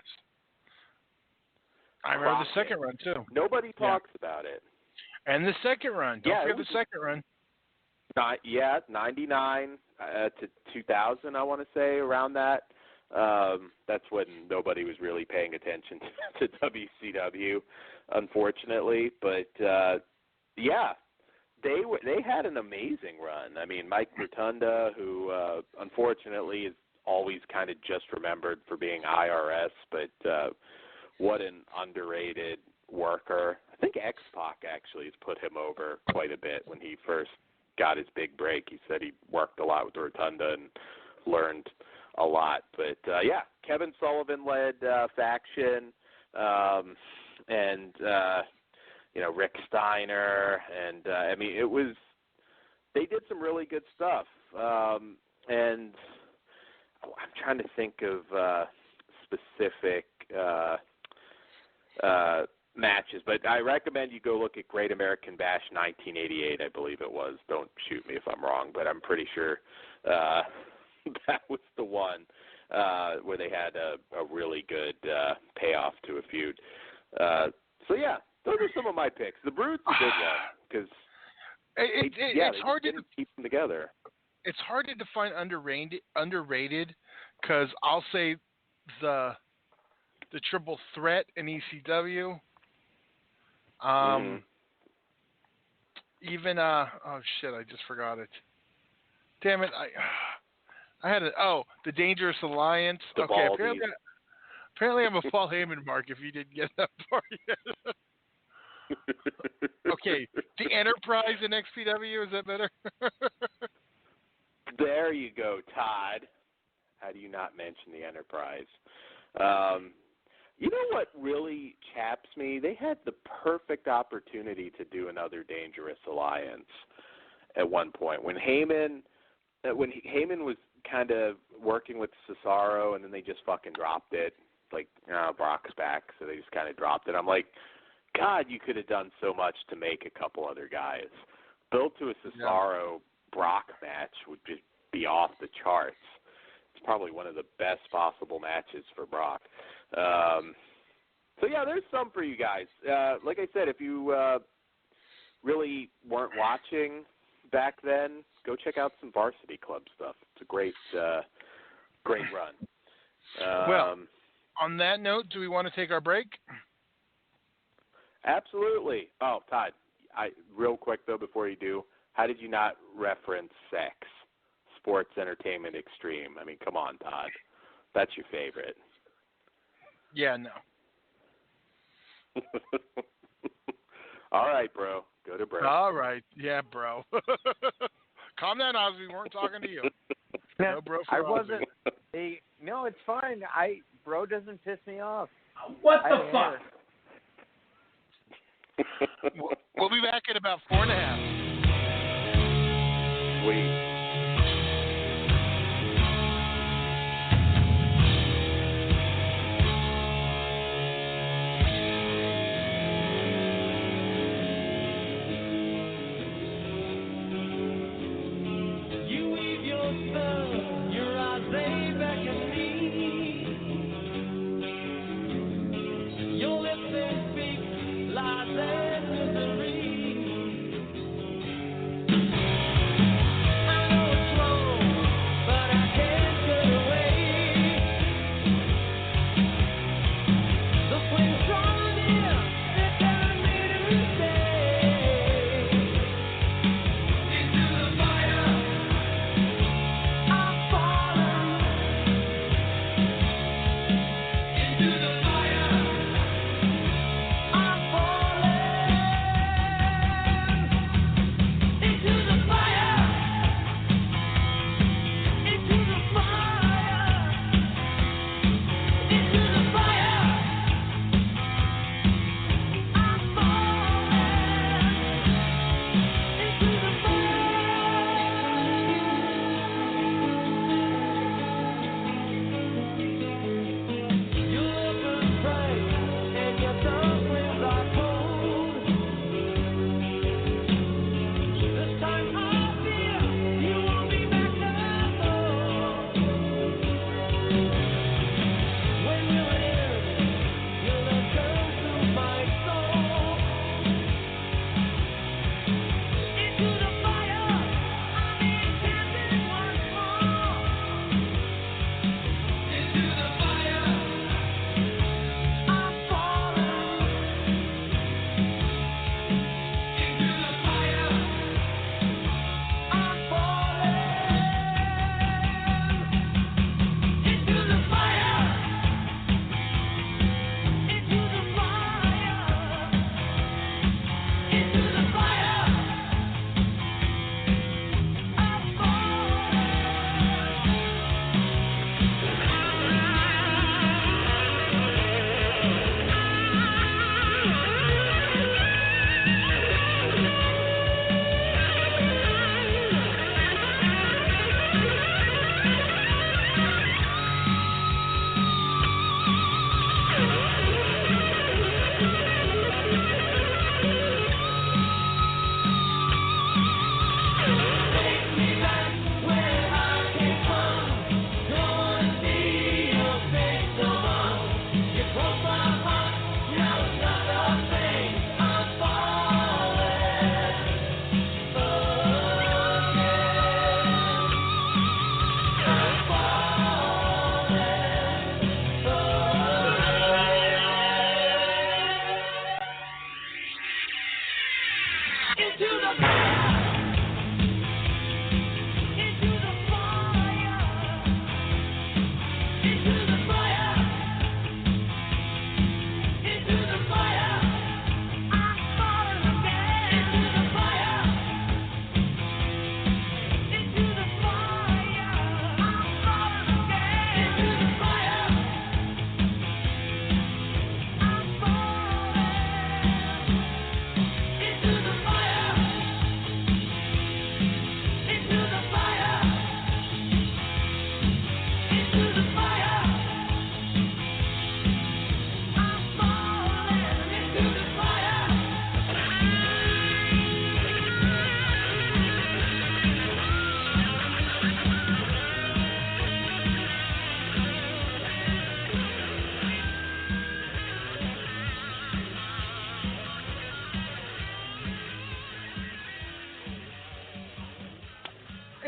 I remember the second run, too. Nobody talks about it. And the second run. Don't forget the second run. Not yet, 99 to 2000, I want to say, around that. That's when nobody was really paying attention to WCW, unfortunately. But, yeah, they had an amazing run. I mean, Mike Rotunda, who unfortunately is always kind of just remembered for being IRS, but what an underrated worker. I think X-Pac actually has put him over quite a bit when he first got his big break. He said he worked a lot with Rotunda and learned a lot. But, yeah, Kevin Sullivan led faction, and, Rick Steiner. And, I mean, they did some really good stuff. And I'm trying to think of specific matches, but I recommend you go look at Great American Bash 1988, I believe it was. Don't shoot me if I'm wrong, but I'm pretty sure that was the one where they had a really good payoff to a feud. So, yeah, those are some of my picks. The Brood's a good one because it's hard to keep them together. It's hard to define underrated because I'll say the Triple Threat in ECW. Even oh shit, I just forgot it. Damn it, I had it. Oh, the Dangerous Alliance. Okay, apparently I'm a Paul Heyman mark if you didn't get that far yet. Okay, the Enterprise in XPW, is that better? There you go, Todd. How do you not mention the Enterprise? You know what really chaps me? They had the perfect opportunity to do another Dangerous Alliance at one point. When Heyman was kind of working with Cesaro, and then they just fucking dropped it. Like, Brock's back, so they just kind of dropped it. I'm like, God, you could have done so much to make a couple other guys. Built to a Cesaro-Brock match would just be off the charts. It's probably one of the best possible matches for Brock. So, yeah, there's some for you guys. Like I said, if you really weren't watching back then, go check out some Varsity Club stuff. It's a great run. Well, on that note, do we want to take our break? Absolutely. Oh, Todd, real quick, though, before you do, how did you not reference sex? Sports Entertainment Extreme. I mean, come on, Todd. That's your favorite. Yeah, no. All right, bro. Go to break. All right. Yeah, bro. Calm down, Oz. We weren't talking to you. No, bro. I wasn't. No, it's fine. Bro doesn't piss me off. What the fuck? We'll be back in about 4.5. Sweet. Misery.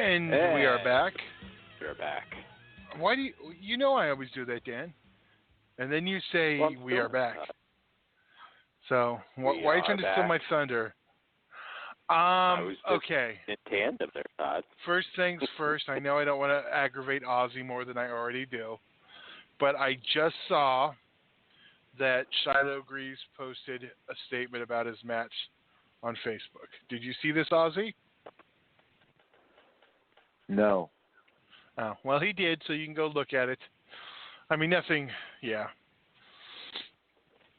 And we are back. We're back. Why do you know I always do that, Dan? And then you say we are back. So why are you trying to steal my thunder? Okay. In tandem there, Todd. First things first, I know I don't want to aggravate Ozzy more than I already do, but I just saw that Shiloh Greaves posted a statement about his match on Facebook. Did you see this, Ozzy? No. Oh, well, he did, so you can go look at it. I mean, nothing, yeah.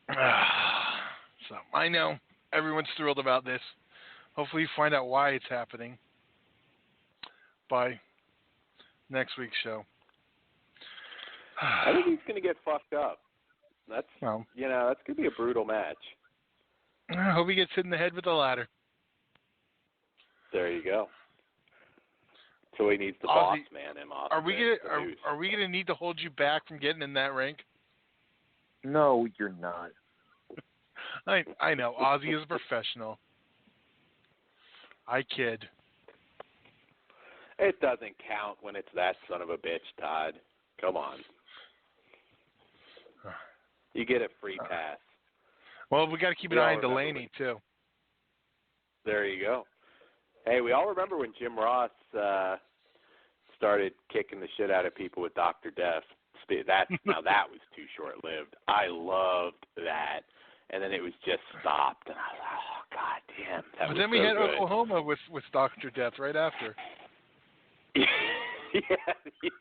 So I know everyone's thrilled about this. Hopefully you find out why it's happening by next week's show. I think he's going to get fucked up. That's well, that's going to be a brutal match. I hope he gets hit in the head with a ladder. There you go. So he needs the boss man in Austin. Are we gonna need to hold you back from getting in that rink? No, you're not. I know. Ozzy is a professional. I kid. It doesn't count when it's that son of a bitch, Todd. Come on. You get a free pass. Well, we got to keep an eye on Delaney, too. There you go. Hey, we all remember when Jim Ross started kicking the shit out of people with Dr. Death. Now that was too short-lived. I loved that. And then it was just stopped. And I was like, oh, God damn. But then we had good. Oklahoma with Dr. Death right after. Yeah,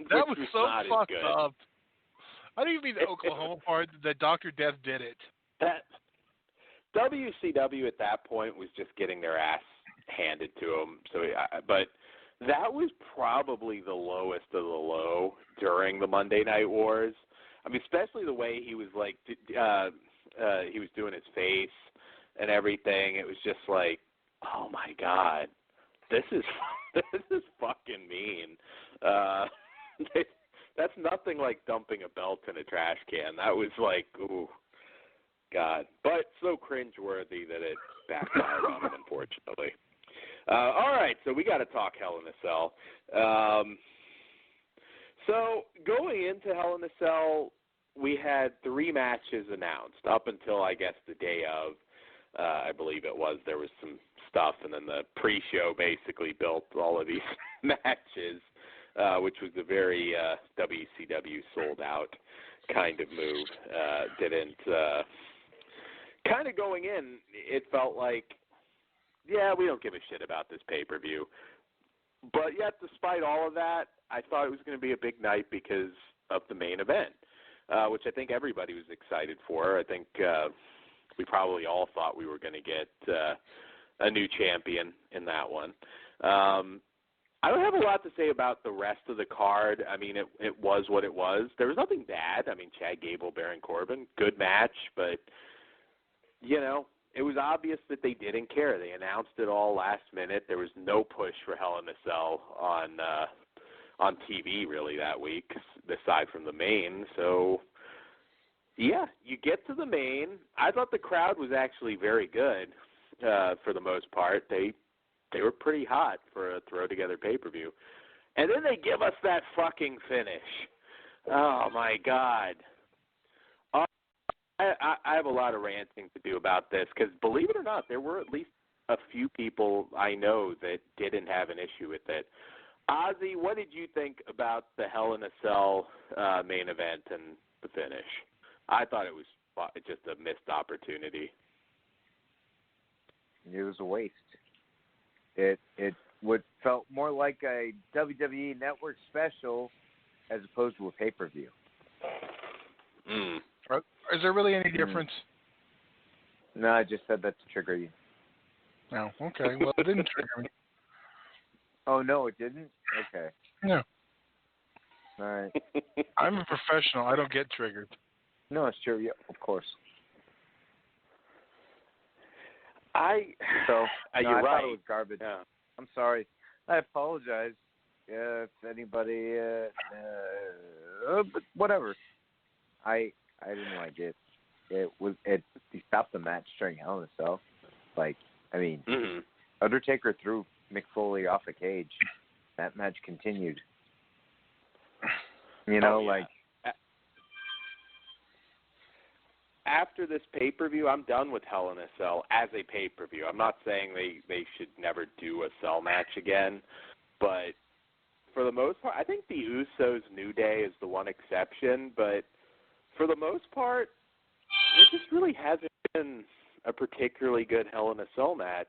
that was so fucked up. I don't even mean the Oklahoma part that Dr. Death did it. That WCW at that point was just getting their ass handed to them. So, but that was probably the lowest of the low during the Monday Night Wars. I mean, especially the way he was like, he was doing his face and everything. It was just like, oh my God, this is fucking mean. That's nothing like dumping a belt in a trash can. That was like, ooh, God. But so cringeworthy that it backfired on him, unfortunately. All right, so we got to talk Hell in a Cell. So going into Hell in a Cell, we had 3 matches announced up until, I guess, the day of. I believe it was. There was some stuff, and then the pre-show basically built all of these matches, which was a very WCW sold-out kind of move. Kind of going in, it felt like, yeah, we don't give a shit about this pay-per-view. But yet, despite all of that, I thought it was going to be a big night because of the main event, which I think everybody was excited for. I think we probably all thought we were going to get a new champion in that one. I don't have a lot to say about the rest of the card. I mean, it was what it was. There was nothing bad. I mean, Chad Gable, Baron Corbin, good match, but, it was obvious that they didn't care. They announced it all last minute. There was no push for Hell in a Cell on TV really that week, aside from the main. So, yeah, you get to the main. I thought the crowd was actually very good for the most part. They were pretty hot for a throw-together pay-per-view. And then they give us that fucking finish. Oh, my God. I have a lot of ranting to do about this because, believe it or not, there were at least a few people I know that didn't have an issue with it. Ozzy, what did you think about the Hell in a Cell main event and the finish? I thought it was just a missed opportunity. It was a waste. It felt more like a WWE Network special as opposed to a pay-per-view. Is there really any difference? No, I just said that to trigger you. Oh, okay. Well, it didn't trigger me. Oh, no, it didn't? Okay. No. All right. I'm a professional. I don't get triggered. No, it's true. Yeah, of course. You're right. Thought it was garbage. Yeah. I'm sorry. I apologize if anybody. But whatever. I didn't like it. He stopped the match during Hell in a Cell. Like, I mean, Undertaker threw Mick Foley off a cage. that match continued. You know, like after this pay-per-view, I'm done with Hell in a Cell as a pay-per-view. I'm not saying they should never do a cell match again, but for the most part, I think the Usos New Day is the one exception, but for the most part, there just really hasn't been a particularly good Hell in a Cell match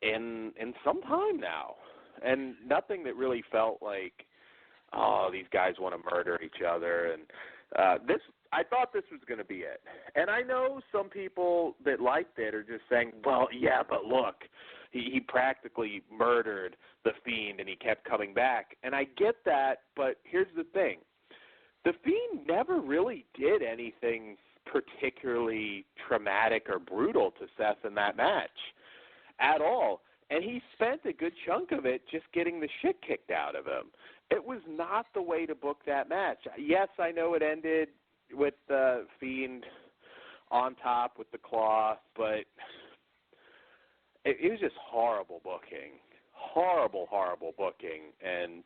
in some time now. And nothing that really felt like, oh, these guys want to murder each other. And I thought this was going to be it. And I know some people that liked it are just saying, well, yeah, but look, he practically murdered the Fiend and he kept coming back. And I get that, but here's the thing. The Fiend never really did anything particularly traumatic or brutal to Seth in that match at all. And he spent a good chunk of it just getting the shit kicked out of him. It was not the way to book that match. Yes, I know it ended with the Fiend on top with the claw, but it was just horrible booking. Horrible booking. And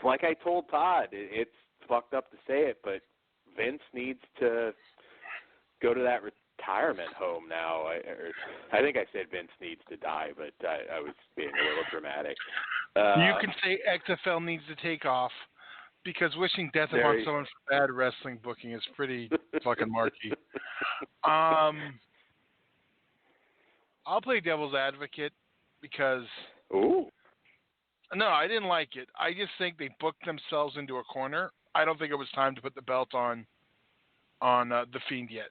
like I told Todd, it's fucked up to say it, but Vince needs to go to that retirement home now. I think I said Vince needs to die, but I was being a little dramatic. You can say XFL needs to take off, because wishing death upon someone for bad wrestling booking is pretty fucking marky. I'll play devil's advocate because Ooh. No, I didn't like it. I just think they booked themselves into a corner. I don't think it was time to put the belt on the Fiend yet.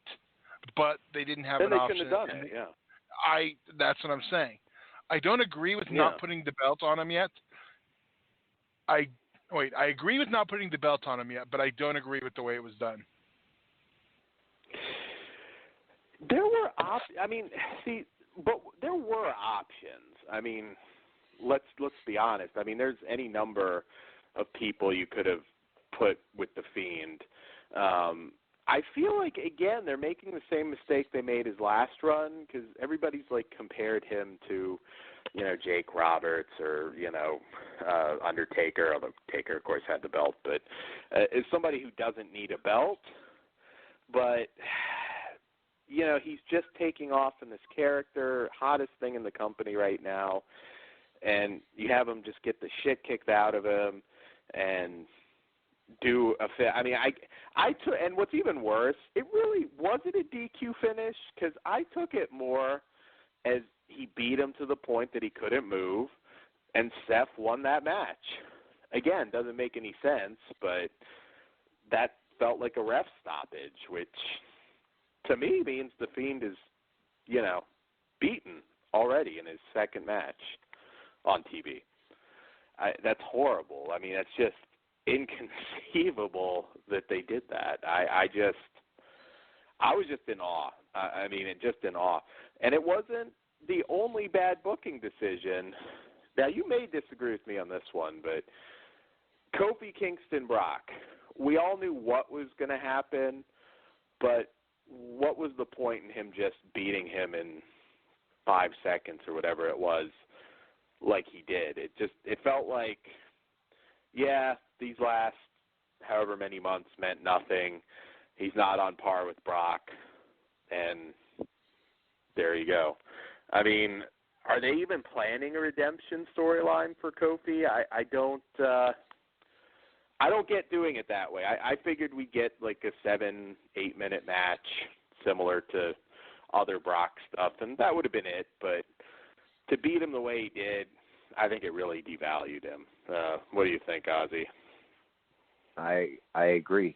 But they didn't have an option. Then they couldn't have done it, yeah. That's what I'm saying. I don't agree with not putting the belt on him yet. I agree with not putting the belt on him yet, but I don't agree with the way it was done. There were there were options. I mean, let's be honest. I mean, there's any number of people you could have put with the Fiend. I feel like, again, they're making the same mistake they made his last run, because everybody's, like, compared him to, Jake Roberts or, Undertaker, although Taker, of course, had the belt, but is somebody who doesn't need a belt. But, he's just taking off in this character, hottest thing in the company right now, and you have him just get the shit kicked out of him and do a fit. I mean, I took, and what's even worse, it really wasn't a DQ finish, because I took it more as he beat him to the point that he couldn't move, and Seth won that match. Again, doesn't make any sense, but that felt like a ref stoppage, which to me means the Fiend is, beaten already in his second match on TV. That's horrible. I mean, that's just inconceivable that they did that. I was just in awe. Just in awe. And it wasn't the only bad booking decision. Now, you may disagree with me on this one, but Kofi Kingston Brock, we all knew what was going to happen, but what was the point in him just beating him in 5 seconds or whatever it was like he did? It felt like, yeah, these last however many months meant nothing. He's not on par with Brock, and there you go. I mean, are they even planning a redemption storyline for Kofi? I don't get doing it that way. I figured we'd get like a 7-8 minute match similar to other Brock stuff, and that would have been it. But to beat him the way he did, I think it really devalued him. What do you think, Ozzy? I agree.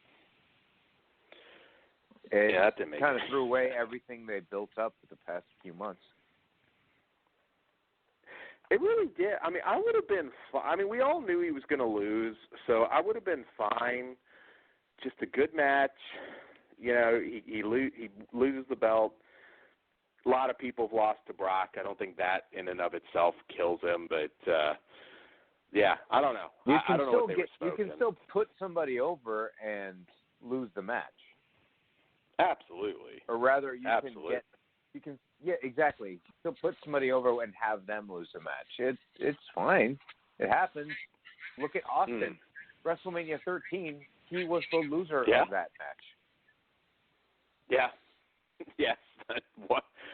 It that kind of threw away everything they built up for the past few months. It really did. I mean, I would have been we all knew he was going to lose, so I would have been fine. Just a good match. He loses the belt. A lot of people have lost to Brock. I don't think that in and of itself kills him, but I don't know. I don't know what they were smoking. You can still put somebody over and lose the match. Absolutely. Or rather, exactly. Still put somebody over and have them lose the match. It's fine. It happens. Look at Austin. WrestleMania 13, he was the loser of that match. Yeah. Yes.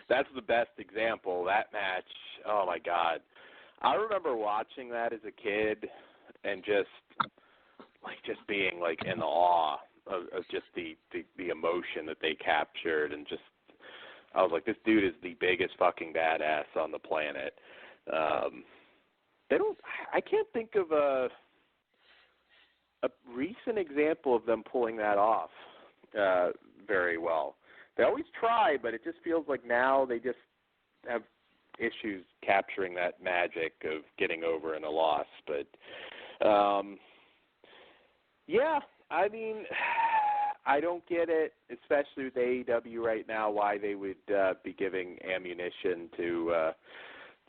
That's the best example. That match, oh, my God. I remember watching that as a kid and just being, like, in awe of just the emotion that they captured. And just, I was like, this dude is the biggest fucking badass on the planet. I can't think of a recent example of them pulling that off very well. They always try, but it just feels like now they just have issues capturing that magic of getting over in a loss. But, yeah, I mean, I don't get it, especially with AEW right now, why they would be giving ammunition to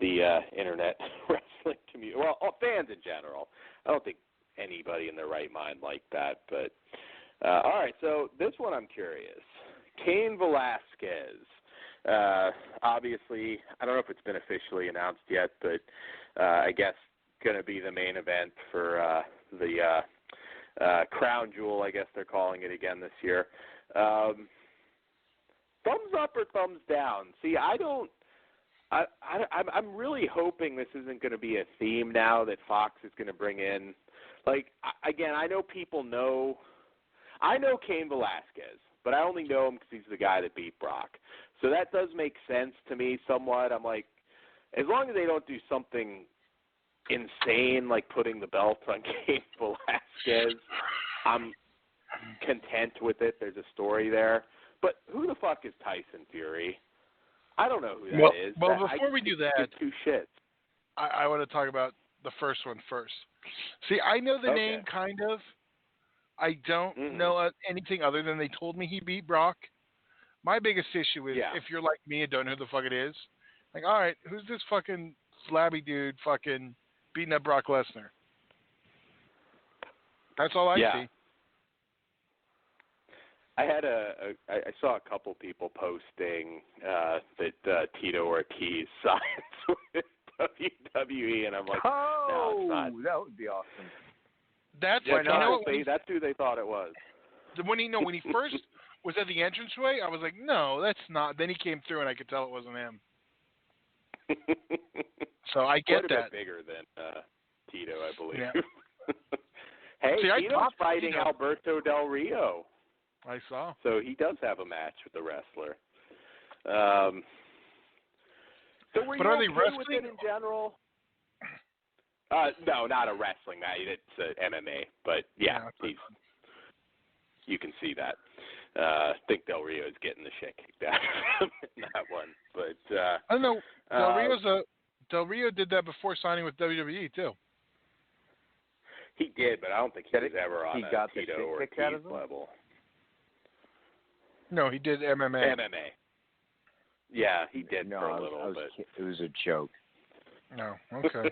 the internet wrestling community. Well, fans in general. I don't think anybody in their right mind like that. But, all right, so this one I'm curious. Cain Velasquez. Obviously, I don't know if it's been officially announced yet, but I guess going to be the main event for the Crown Jewel, I guess they're calling it again this year. Thumbs up or thumbs down? See, I'm really hoping this isn't going to be a theme now that Fox is going to bring in. Like, again, I know people know. I know Cain Velasquez, but I only know him because he's the guy that beat Brock. So that does make sense to me somewhat. I'm like, as long as they don't do something insane like putting the belt on Cain Velasquez, I'm content with it. There's a story there. But who the fuck is Tyson Fury? I don't know who that is. Well, before we do that, two shits. I want to talk about the first one first. See, I know the name kind of. I don't know anything other than they told me he beat Brock. My biggest issue is if you're like me and don't know who the fuck it is, like, all right, who's this fucking slabby dude fucking beating up Brock Lesnar? That's all I see. I had I saw a couple people posting that Tito Ortiz signs with WWE, and I'm like, no, it's not. That would be awesome. That's that's who they thought it was. When he first was at the entranceway, I was like, no, that's not. Then he came through, and I could tell it wasn't him. So I get Quite a that. Bit bigger than Tito, I believe. Yeah. Hey, Tito's fighting Alberto Del Rio. I saw. So he does have a match with the wrestler. So were you are they okay wrestling with it in general? No, not a wrestling match. It's MMA. But, yeah, you can see that. I think Del Rio is getting the shit kicked out of him in that one. But I don't know. Del Rio did that before signing with WWE, too. He did, but I don't think he was ever on got a Tito or Ortiz level. No, he did MMA. MMA. Yeah, he did for a little bit. It was a joke. No, okay.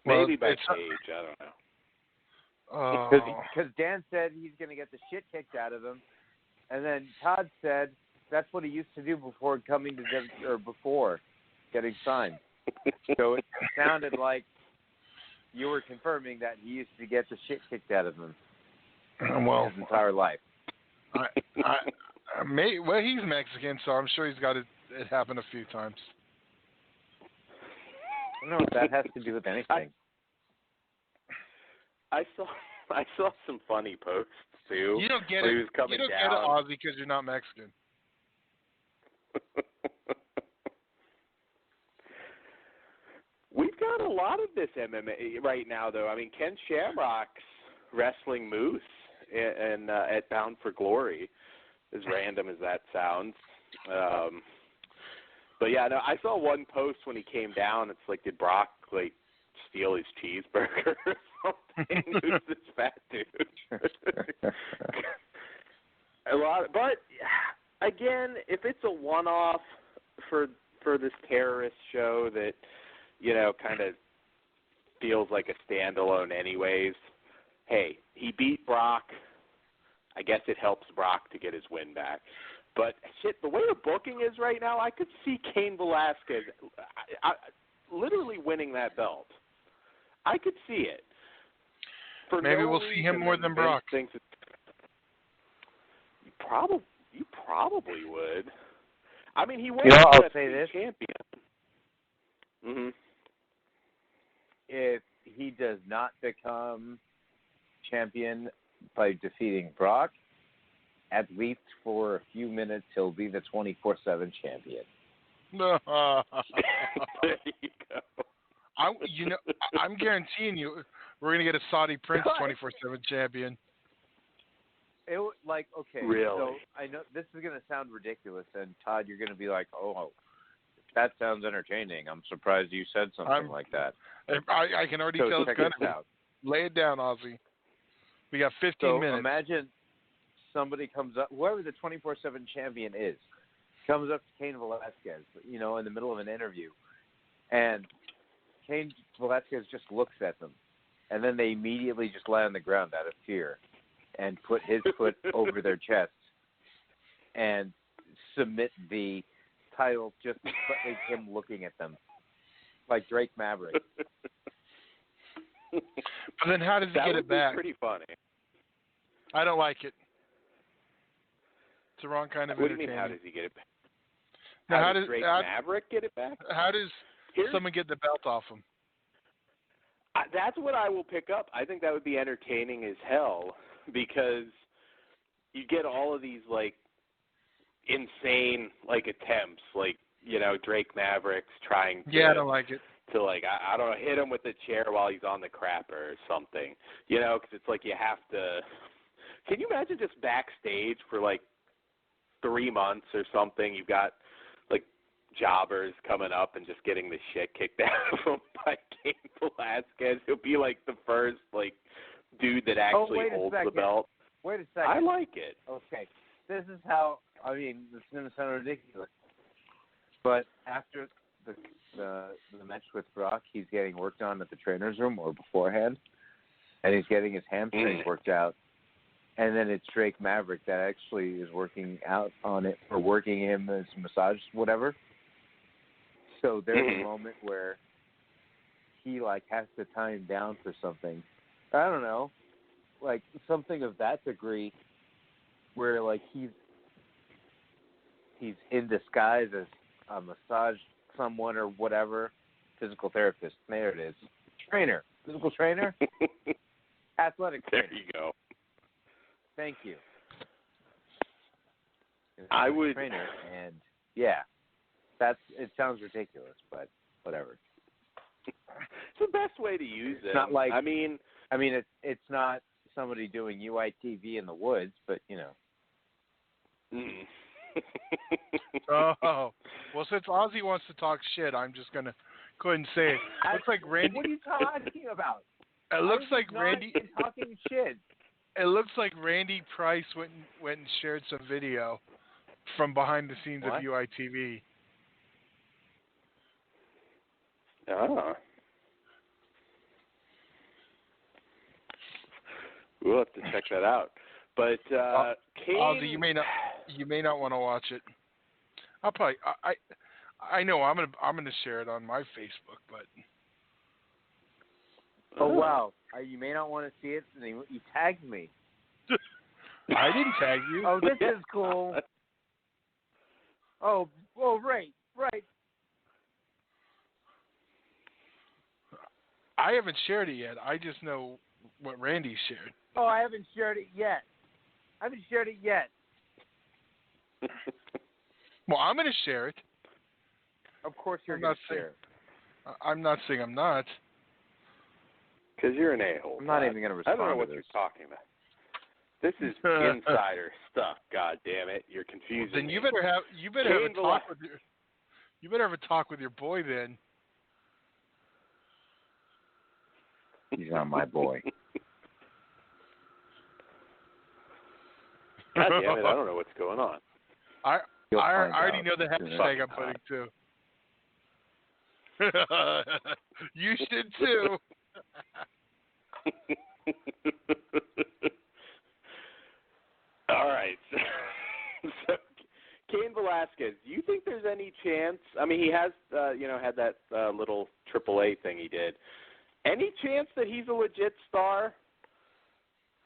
Maybe backstage, I don't know. Because Dan said he's going to get the shit kicked out of him, and then Todd said that's what he used to do before coming to before getting signed. So it sounded like you were confirming that he used to get the shit kicked out of him his entire life. He's Mexican, so I'm sure he's got it happen a few times. I don't know if that has to do with anything. I saw some funny posts too. You don't get it. You don't get it, Ozzy, because you're not Mexican. We've got a lot of this MMA right now, though. I mean, Ken Shamrock's wrestling Moose at Bound for Glory, as random as that sounds. But yeah, no, I saw one post when he came down. It's like, did Brock steal his cheeseburger or something? Who's this fat dude? A lot, but again, if it's a one-off for this terrorist show that kind of feels like a standalone, anyways. Hey, he beat Brock. I guess it helps Brock to get his win back. But, shit, the way the booking is right now, I could see Cain Velasquez literally winning that belt. I could see it. For Maybe no we'll see him reason more that than Vince Brock. thinks you probably would. I mean, he was I'll UFC say this. champion. Mm-hmm. If he does not become champion by defeating Brock, at least for a few minutes, he'll be the 24/7 champion. No. There you go. I'm guaranteeing you, we're gonna get a Saudi Prince 24/7 champion. It okay. Really? So I know this is gonna sound ridiculous, and Todd, you're gonna be like, "Oh, that sounds entertaining. I'm surprised you said something like that." I can already tell it's check gonna this out. Lay it down, Ozzy. We got 15 minutes. Imagine somebody comes up, whoever the 24/7 champion is, comes up to Cain Velasquez, in the middle of an interview, and Cain Velasquez just looks at them, and then they immediately just lie on the ground out of fear, and put his foot over their chest, and submit the title just by him looking at them, like Drake Maverick. But then how does he get it back? That would be pretty funny. I don't like it. It's the wrong kind of What do you entertainment. mean, how does he get it back? Now, How does Drake Maverick get it back? How does someone get the belt off him? That's what I will pick up. I think that would be entertaining as hell because you get all of these insane attempts, Drake Maverick's trying to. Yeah, I don't like it. To I don't know, hit him with a chair while he's on the crapper or something, because it's you have to. Can you imagine just backstage for 3 months or something? You've got jobbers coming up and just getting the shit kicked out of them by Cain Velasquez. He'll be the first dude that actually holds the belt. Wait a second. I like it. Okay, this is how. This is going to sound ridiculous, but after the match with Brock, he's getting worked on at the trainer's room or beforehand, and he's getting his hamstrings worked out. And then it's Drake Maverick that actually is working out on it or working him as massage, whatever. So there's a moment where he has to tie him down for something. I don't know, something of that degree, where he's in disguise as a massage someone or whatever, physical therapist. There it is, physical trainer, athletic trainer. There you go. Thank you. I would. Trainer, and it sounds ridiculous, but whatever. It's the best way to use it. It's not I mean, it's not somebody doing UITV in the woods, but Oh, well, since Ozzy wants to talk shit, I'm just gonna go ahead and say it. Looks like Randy. What are you talking about? It looks like Randy. Talking shit. It looks like Randy Price went and shared some video from behind the scenes of UITV. Ah. We'll have to check that out. But Cain, Ozzy, you may not want to watch it. I'll probably I know I'm gonna share it on my Facebook, but. Oh wow! You may not want to see it. You tagged me. I didn't tag you. Oh, this is cool. Oh, right. I haven't shared it yet. I just know what Randy shared. Oh, I haven't shared it yet. Well, I'm going to share it. Of course you're going to share it. I'm not saying I'm not. Because you're an a-hole. I'm not even going to respond. I don't know what you're talking about. This is insider stuff. God damn it! You're confusing. Then me. you better have a talk with your. You better have a talk with your boy then. He's not my boy. God damn it! I don't know what's going on. I already know the hashtag I'm putting too. You should too. All right. So, Cain Velasquez, do you think there's any chance? I mean, he has, had that little AAA thing he did. Any chance that he's a legit star?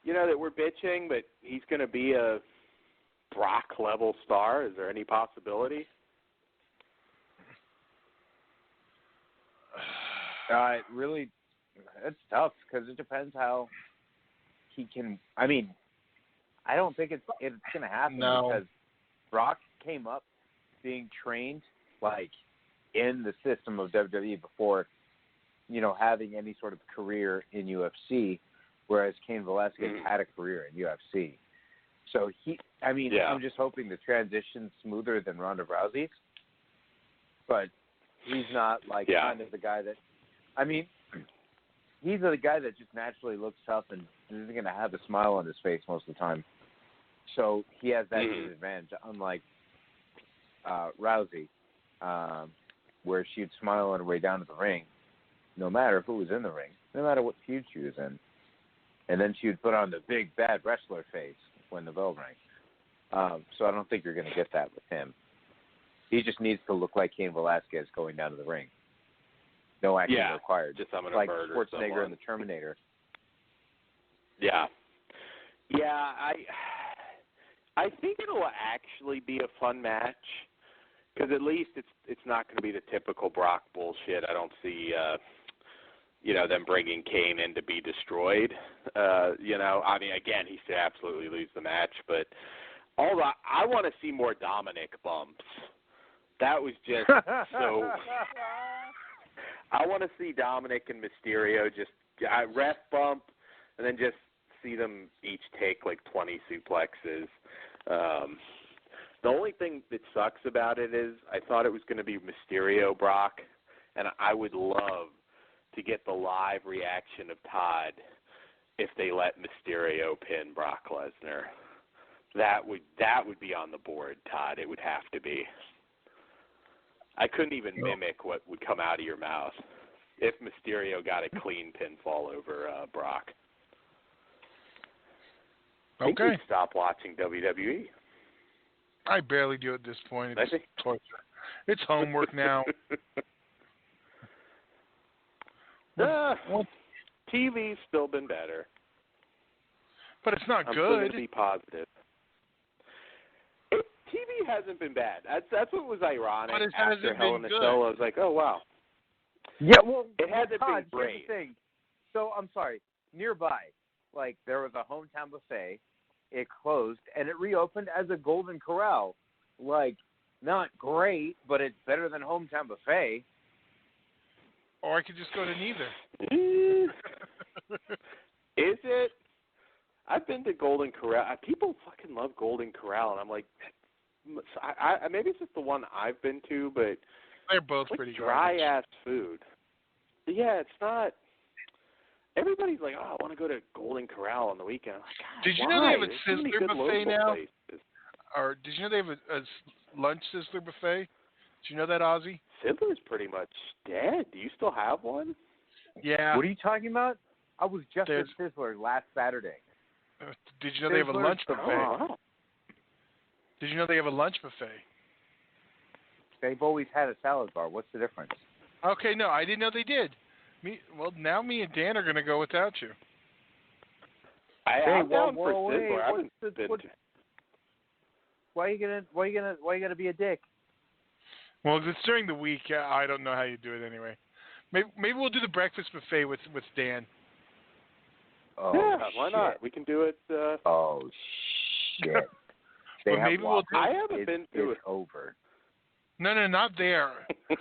You know, that we're bitching, but he's going to be a Brock-level star? Is there any possibility? Really, it's tough because it depends how he can. I mean, I don't think it's going to happen because Brock came up being trained like in the system of WWE before, you know, having any sort of career in UFC, whereas Cain Velasquez had a career in UFC. So I'm just hoping the transition's smoother than Ronda Rousey's, but he's not kind of the guy that. I mean, he's the guy that just naturally looks tough and isn't going to have a smile on his face most of the time. So he has that disadvantage, unlike Rousey, where she'd smile on her way down to the ring, no matter who was in the ring, no matter what feud she was in. And then she would put on the big, bad wrestler face when the bell rang. So I don't think you're going to get that with him. He just needs to look like Cain Velasquez going down to the ring. No action required. Just I'm like murder Schwarzenegger someone. and the Terminator. Yeah. Yeah, I think it'll actually be a fun match because at least it's not going to be the typical Brock bullshit. I don't see them bringing Kane in to be destroyed. I mean, again, he should absolutely lose the match, but I want to see more Dominic bumps. That was just so. I want to see Dominic and Mysterio just ref bump, and then just see them each take like 20 suplexes. The only thing that sucks about it is I thought it was going to be Mysterio Brock, and I would love to get the live reaction of Todd if they let Mysterio pin Brock Lesnar. That would be on the board, Todd. It would have to be. I couldn't even mimic what would come out of your mouth if Mysterio got a clean pinfall over Brock. I think we'd stop watching WWE. I barely do at this point. It's torture. It's homework now. TV's still been better. But it's not I'm good. still going to be positive. TV hasn't been bad. That's what was ironic. But it after hasn't Hell been in a good. Cell, I was like, oh, wow. Yeah, well, it hasn't Todd, been great. Here's the thing. So, I'm sorry. Nearby, there was a hometown buffet. It closed, and it reopened as a Golden Corral. Not great, but it's better than hometown buffet. Or I could just go to neither. Is it? I've been to Golden Corral. People fucking love Golden Corral, and I'm like, maybe it's just the one I've been to, but they're both pretty dry ass food. Yeah, it's not. Everybody's like, oh, I want to go to Golden Corral on the weekend. I'm like, did you why? know they have a There's Sizzler buffet now? Places. Or did you know they have a lunch Sizzler buffet? Did you know that, Ozzy? Sizzler's pretty much dead. Do you still have one? Yeah. What are you talking about? I was just at Sizzler last Saturday. Did you know they have a lunch buffet? Oh. Did you know they have a lunch buffet? They've always had a salad bar. What's the difference? Okay, no, I didn't know they did. Now me and Dan are going to go without you. I'm down for Sizzler. I haven't been to. Why you gonna be a dick? Well, it's during the week. I don't know how you do it anyway. Maybe we'll do the breakfast buffet with Dan. Oh, yeah, why not? We can do it. Oh shit! Maybe we'll do. I haven't been to it. Over. No, not there.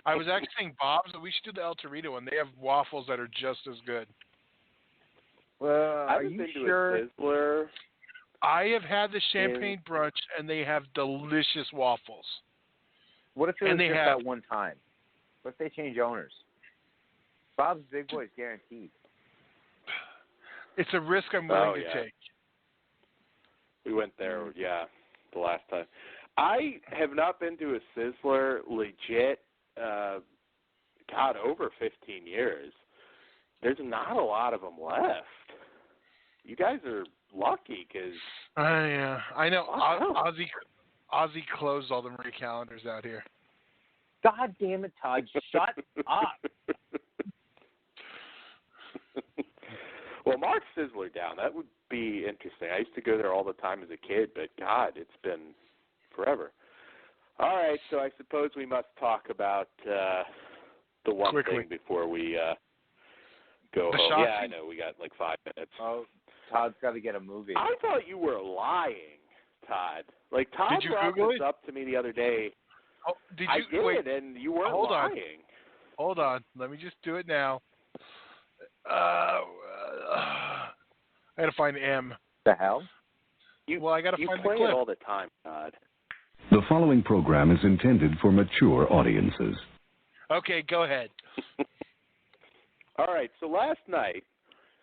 I was actually saying Bob's, but we should do the El Torito one. They have waffles that are just as good. Well, are you sure? To a Sizzler. I have had the champagne brunch, and they have delicious waffles. What if it was just that one time? What if they change owners? Bob's Big Boy is guaranteed. It's a risk I'm willing to take. We went there, the last time. I have not been to a Sizzler legit, over 15 years. There's not a lot of them left. You guys are lucky because. Yeah, I know. Ozzy closed all the Marie calendars out here. God damn it, Todd! Shut up. Well, Mark Sizzler down. That would be interesting. I used to go there all the time as a kid, but God, it's been forever. All right, so I suppose we must talk about the one Quickly. thing before we go The home. shocking? Yeah, I know. We got like 5 minutes. Oh, Todd's got to get a movie. I thought you were lying, Todd. Like, Todd Did you brought Google this it? up to me the other day. Oh, did I you did, and you weren't hold on. lying. Hold on. Let me just do it now. I got to find M. The hell? Well, I got to You find play the clip. it all the time, Todd. The following program is intended for mature audiences. Okay, go ahead. All right, so last night,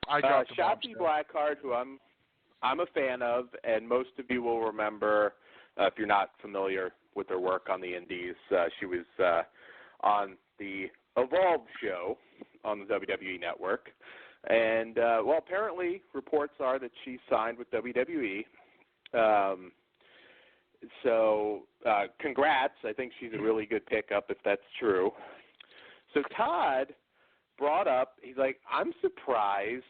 I dropped the Shotzi bombshell. Blackheart, who I'm a fan of, and most of you will remember, if you're not familiar with her work on the Indies, she was on the Evolve show on the WWE Network. And, well, apparently reports are that she signed with WWE. So congrats. I think she's a really good pickup if that's true. So Todd brought up, he's like, I'm surprised.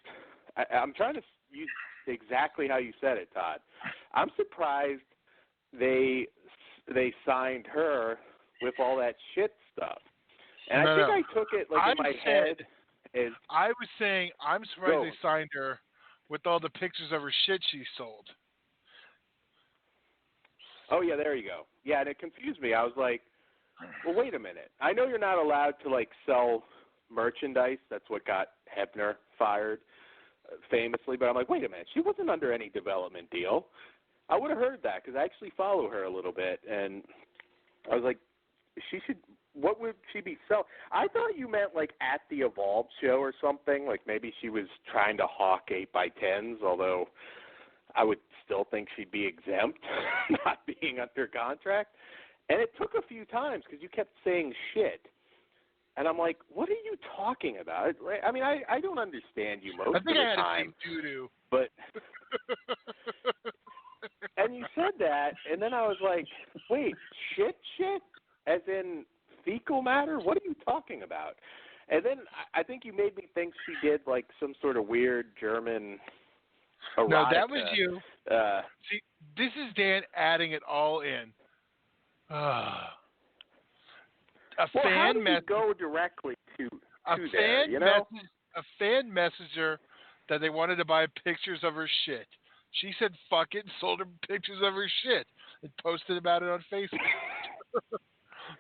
I'm trying to use exactly how you said it, Todd. I'm surprised they signed her with all that shit stuff. And I think I took it like in my head as I was saying I'm surprised Go. they signed her with all the pictures of her shit she sold. oh yeah, there you go. Yeah, and it confused me. I was like, well, wait a minute. I know you're not allowed to like sell merchandise. That's what got Hebner fired famously. But I'm like, wait a minute. She wasn't under any development deal. I would have heard that because I actually follow her a little bit, and I was like, she should. What would she be selling? I thought you meant like at the Evolve show or something. Like maybe she was trying to hawk 8x10s, although I would still think she'd be exempt, not being under contract. And it took a few times because you kept saying shit. And I'm like, what are you talking about? I mean, I don't understand you most I think of I the had time. to say doo-doo. But and you said that, and then I was like, wait, shit? As in fecal matter? What are you talking about? And then I think you made me think she did like some sort of weird German erotica. No, that was you. Uh, See, this is Dan adding it all in. A well, how fan do you message. go directly to A there, fan you know? message. A fan messaged her that they wanted to buy pictures of her shit. She said, "Fuck it," and sold her pictures of her shit and posted about it on Facebook.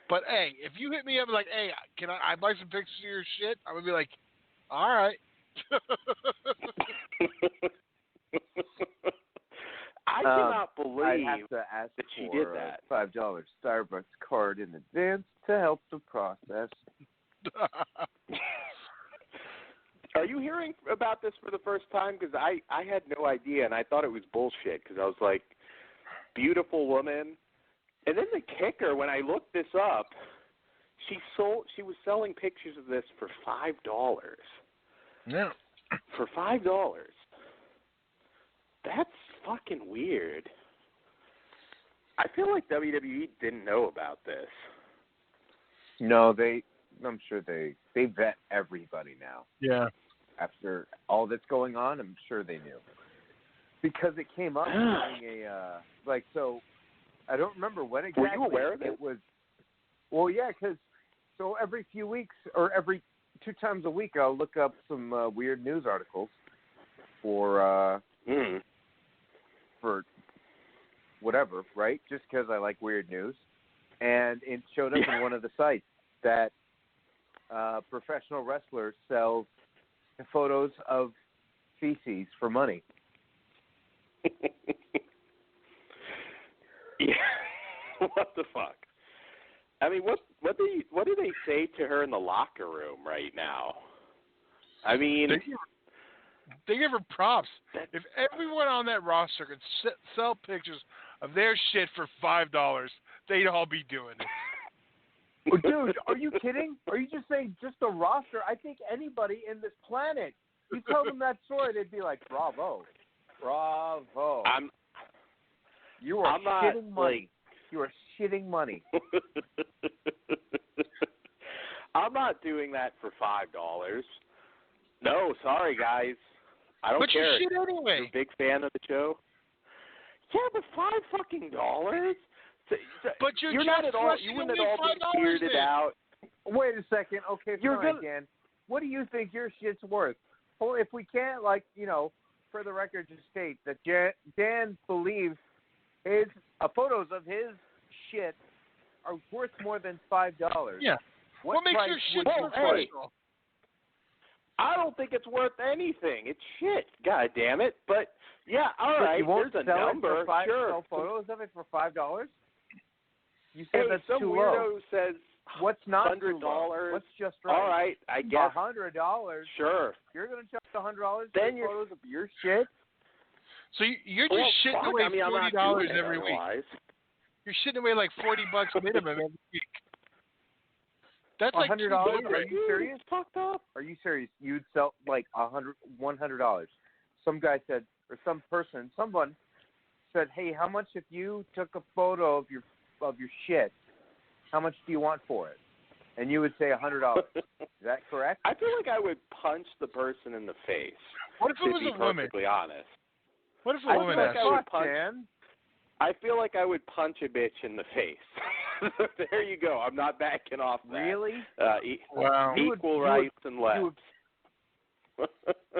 But hey, if you hit me up like, "Hey, can I buy some pictures of your shit?" I'm gonna be like, "All right." I cannot I believe have to ask that she for did that. a $5 Starbucks card in advance to help the process. Are you hearing about this for the first time? Because I had no idea, and I thought it was bullshit because I was like, beautiful woman. And then the kicker, when I looked this up, she was selling pictures of this for $5. Yeah. For $5. That's fucking weird. I feel like WWE didn't know about this. No, I'm sure they vet everybody now. Yeah. After all that's going on, I'm sure they knew. Because it came up during so I don't remember when exactly. Were you aware of it? It was, well, yeah, because so every few weeks or every 2 times a week I'll look up some weird news articles for whatever, right? Just because I like weird news. And it showed up in one of the sites that professional wrestlers sell photos of feces for money. Yeah. What the fuck? I mean, what do they say to her in the locker room right now? I mean, they give her props. If everyone on that roster could sell pictures of their shit for $5, they'd all be doing it. Well, dude, are you kidding? Are you just saying just the roster? I think anybody in this planet, you tell them that story, they'd be like, bravo. Bravo. You are shitting money. You are shitting money. I'm not doing that for $5. No, sorry, guys. I don't but care. you shit anyway. You're a big fan of the show. Yeah, but $5 But you're not just at all. flushing You wouldn't away at all be $5 weirded then. out. Wait a second. Okay, You're fine, gonna- Dan. What do you think your shit's worth? Well, if we can't, for the record, just state that Dan believes his photos of his shit are worth more than $5. Yeah. What makes price your shit would you professional? I don't think it's worth anything. It's shit. God damn it. But yeah, all But right. you won't There's a sell number. it for Sure. sell photos of it for $5? You Hey, said that's some too weirdo low. says What's not $100. too low? What's just right? All right, I guess. $100. Sure. You're going to charge $100 Then for you're- photos of your shit? So you're just shitting fuck, away I mean, I'm not $40 doing it every week. otherwise. You're shitting away like $40 minimum every week. That's like $100? $2 Are you serious? It's fucked up. Are you serious? You'd sell like $100. Some guy said, or someone said, "Hey, how much if you took a photo of your shit? How much do you want for it?" And you would say $100. Is that correct? I feel like I would punch the person in the face. What if it To was be a woman? perfectly honest. What if a I woman feel asked like I you? would punch. Dan. I feel like I would punch a bitch in the face. There you go. I'm not backing off that. Really? Wow. You would- Equal you would- rights and you left.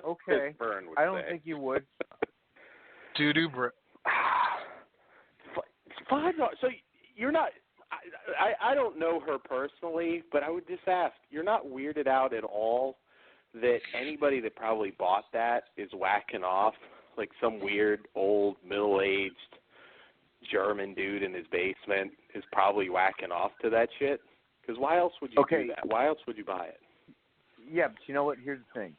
Okay. As Byrne would I don't say. think you would. Doo-doo, bro. $5. So you're not. I don't know her personally, but I would just ask. You're not weirded out at all that anybody that probably bought that is whacking off like some weird old middle-aged German dude in his basement is probably whacking off to that shit? Because why else would you do that? Why else would you buy it? Yeah, but you know what? Here's the thing.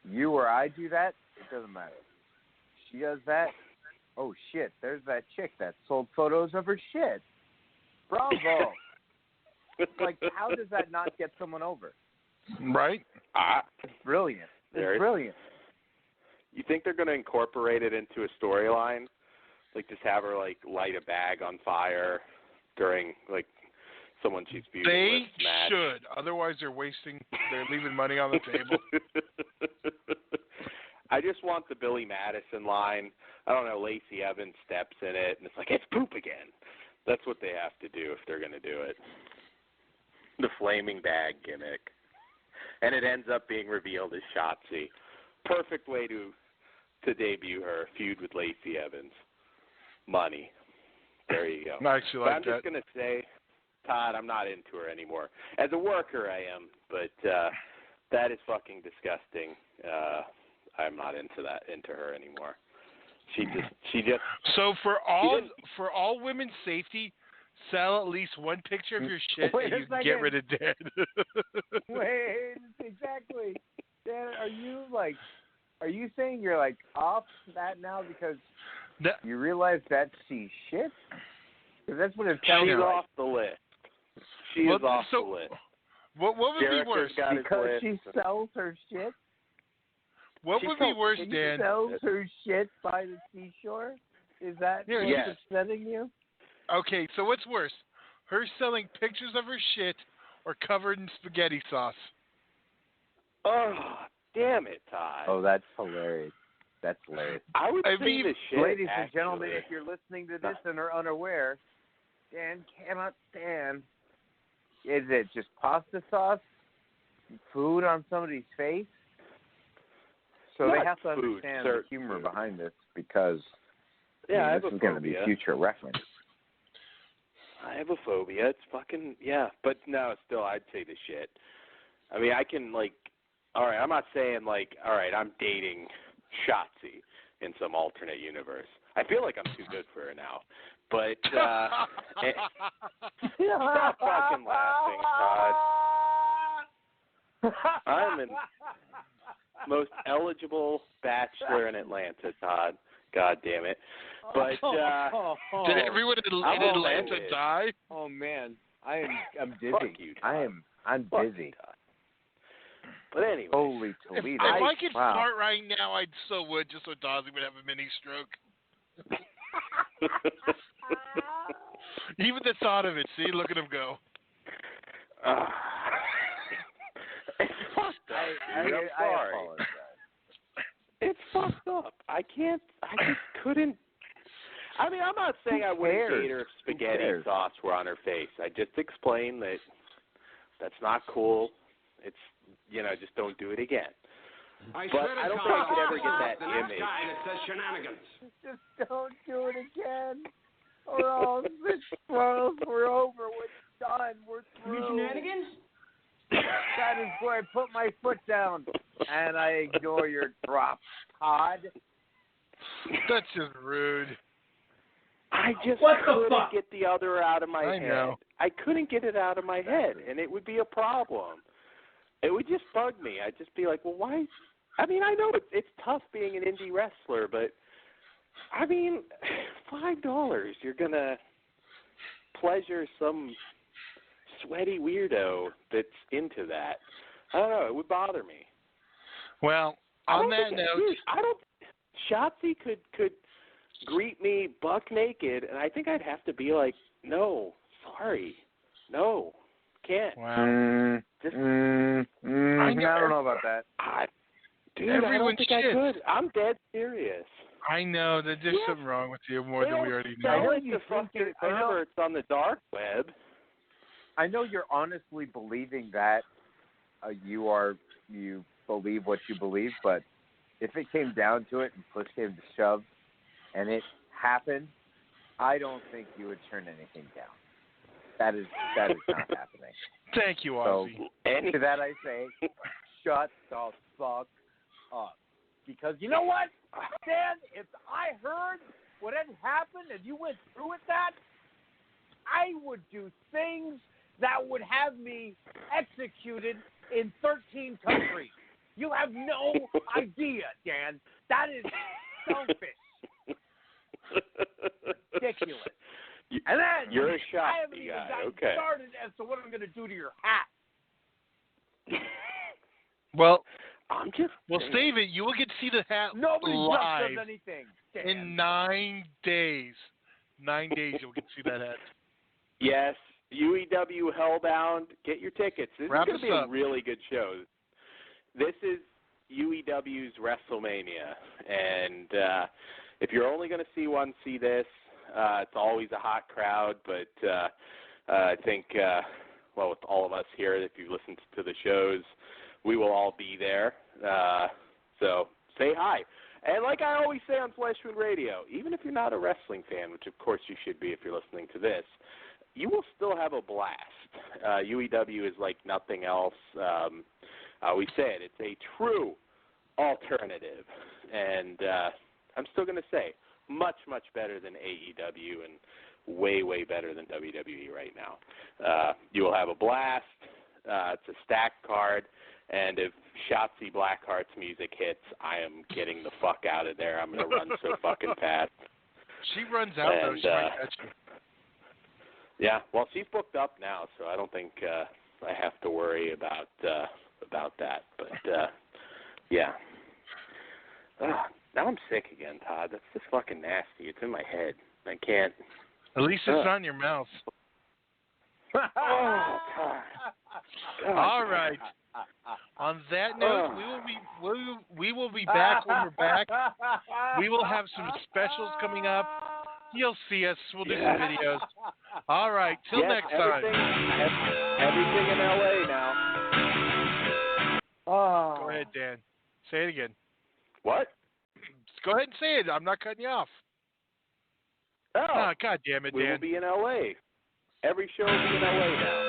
You or I do that, it doesn't matter. She does that, oh shit, there's that chick that sold photos of her shit. Bravo. Like, how does that not get someone over? Right? It's brilliant. There It's is- brilliant. You think they're going to incorporate it into a storyline? Like just have her like light a bag on fire during like someone she's feuding They with match? should. Otherwise, they're leaving money on the table. I just want the Billy Madison line. I don't know, Lacey Evans steps in it, and it's like, it's poop again. That's what they have to do if they're going to do it. The flaming bag gimmick. And it ends up being revealed as Shotzi. Perfect way to debut her, feud with Lacey Evans. Money. There you go. I actually But like I'm that. just going to say, Todd, I'm not into her anymore. As a worker, I am, but that is fucking disgusting. I'm not into her anymore. She just. So for all women's safety, sell at least one picture of your shit Wait and a you can get second. rid of dead. Wait, exactly. Dan, are you saying you're like off that now because you realize that she's shit? Because that's what it sounds She's like. off the list. She is off the list. What would Jericho's be worse? got his Because list. she sells her shit? What would be worse, She Dan? sells her shit by the seashore? Is that Yeah, what's yes. upsetting you? Okay, so what's worse? Her selling pictures of her shit or covered in spaghetti sauce? Oh, damn it, Todd. Oh, that's hilarious. That's hilarious. I would I say mean, the shit, Ladies and actually. gentlemen, if you're listening to this and are unaware, Dan cannot stand. Is it just pasta sauce, food on somebody's face? So Not they have to food, understand the certain humor food. behind this because Yeah, I have this a is going to be phobia. future reference. I have a phobia. It's fucking, yeah. But no, still, I'd say the shit. I mean, I can, like, all right, I'm not saying, like, all right, I'm dating Shotzi in some alternate universe. I feel like I'm too good for her now. But, stop fucking laughing, Todd. I'm an most eligible bachelor in Atlanta, Todd. God damn it. But, Did everyone in I'm Atlanta offended. die? Oh man, I'm busy. Fuck you, Todd. I'm Fuck busy. you, Todd. But anyway. Holy If Toledo! I could Wow. fart right now, I so would, just so Dozzy would have a mini stroke. Even the thought of it, see, look at him go. It's fucked up. I dude. I'm sorry. apologize. It's fucked up. I just couldn't. I mean, I'm not saying I wouldn't hate her if spaghetti sauce were on her face. I just explained that that's not cool. It's, just don't do it again. But I don't think I could ever get that image. Guy that says shenanigans. Just don't do it again. Or else it's close. We're over. We're done. We're through. Shenanigans? That is where I put my foot down. And I ignore your drop, Todd. That's just rude. I just couldn't get the other out of my head. Know. I couldn't get it out of my head, and it would be a problem. It would just bug me. I'd just be like, well, why? I mean, I know it's tough being an indie wrestler, but, I mean, $5, you're going to pleasure some sweaty weirdo that's into that. I don't know. It would bother me. Well, on that note, Shotzi could greet me buck naked, and I think I'd have to be like, no, sorry, no, can't. Wow. I don't know about that. Dude, I don't think I could. I'm dead serious. I know that there's something wrong with you more than we already know. I know you fucking perverts on the dark web. I know you're honestly believing that you believe what you believe, but if it came down to it and push came to shove, and it happened, I don't think you would turn anything down. That is not happening. Thank you, Ozzy. So, to that I say, shut the fuck up. Because you know what, Dan? If I heard what had happened and you went through with that, I would do things that would have me executed in 13 countries. You have no idea, Dan. That is selfish. Ridiculous. And then you're a shot I haven't even gotten started as to what I'm going to do to your hat. Well, I'm just. Well, save it. You will get to see the hat Nobody live does anything. Dan. in 9 days. 9 days, you'll get to see that hat. Yes, UEW Hellbound. Get your tickets. This is going to be a really good show. This is UEW's WrestleMania, and if you're only going to see one, see this. It's always a hot crowd, but I think, with all of us here, if you listen to the shows, we will all be there. So say hi. And like I always say on Flesh Wound Radio, even if you're not a wrestling fan, which of course you should be if you're listening to this, you will still have a blast. UEW is like nothing else. We said it's a true alternative, and I'm still going to say much, much better than AEW and way, way better than WWE right now. You will have a blast. It's a stacked card, and if Shotzi Blackheart's music hits, I am getting the fuck out of there. I'm going to run so fucking fast. She runs out, though. She might catch you. Yeah, well, she's booked up now, so I don't think I have to worry about that. But, yeah. Now I'm sick again, Todd. That's just fucking nasty. It's in my head. I can't. At least it's not in your mouth. Oh, God. All right. On that note, we will be back when we're back. We will have some specials coming up. You'll see us. We'll do some videos. All right. Till next time. Everything in LA now. Go ahead, Dan. Say it again. What? Go ahead and say it. I'm not cutting you off. Oh, God damn it, Dan. We will be in LA. Every show will be in LA now.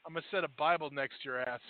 I'm going to set a Bible next to your ass.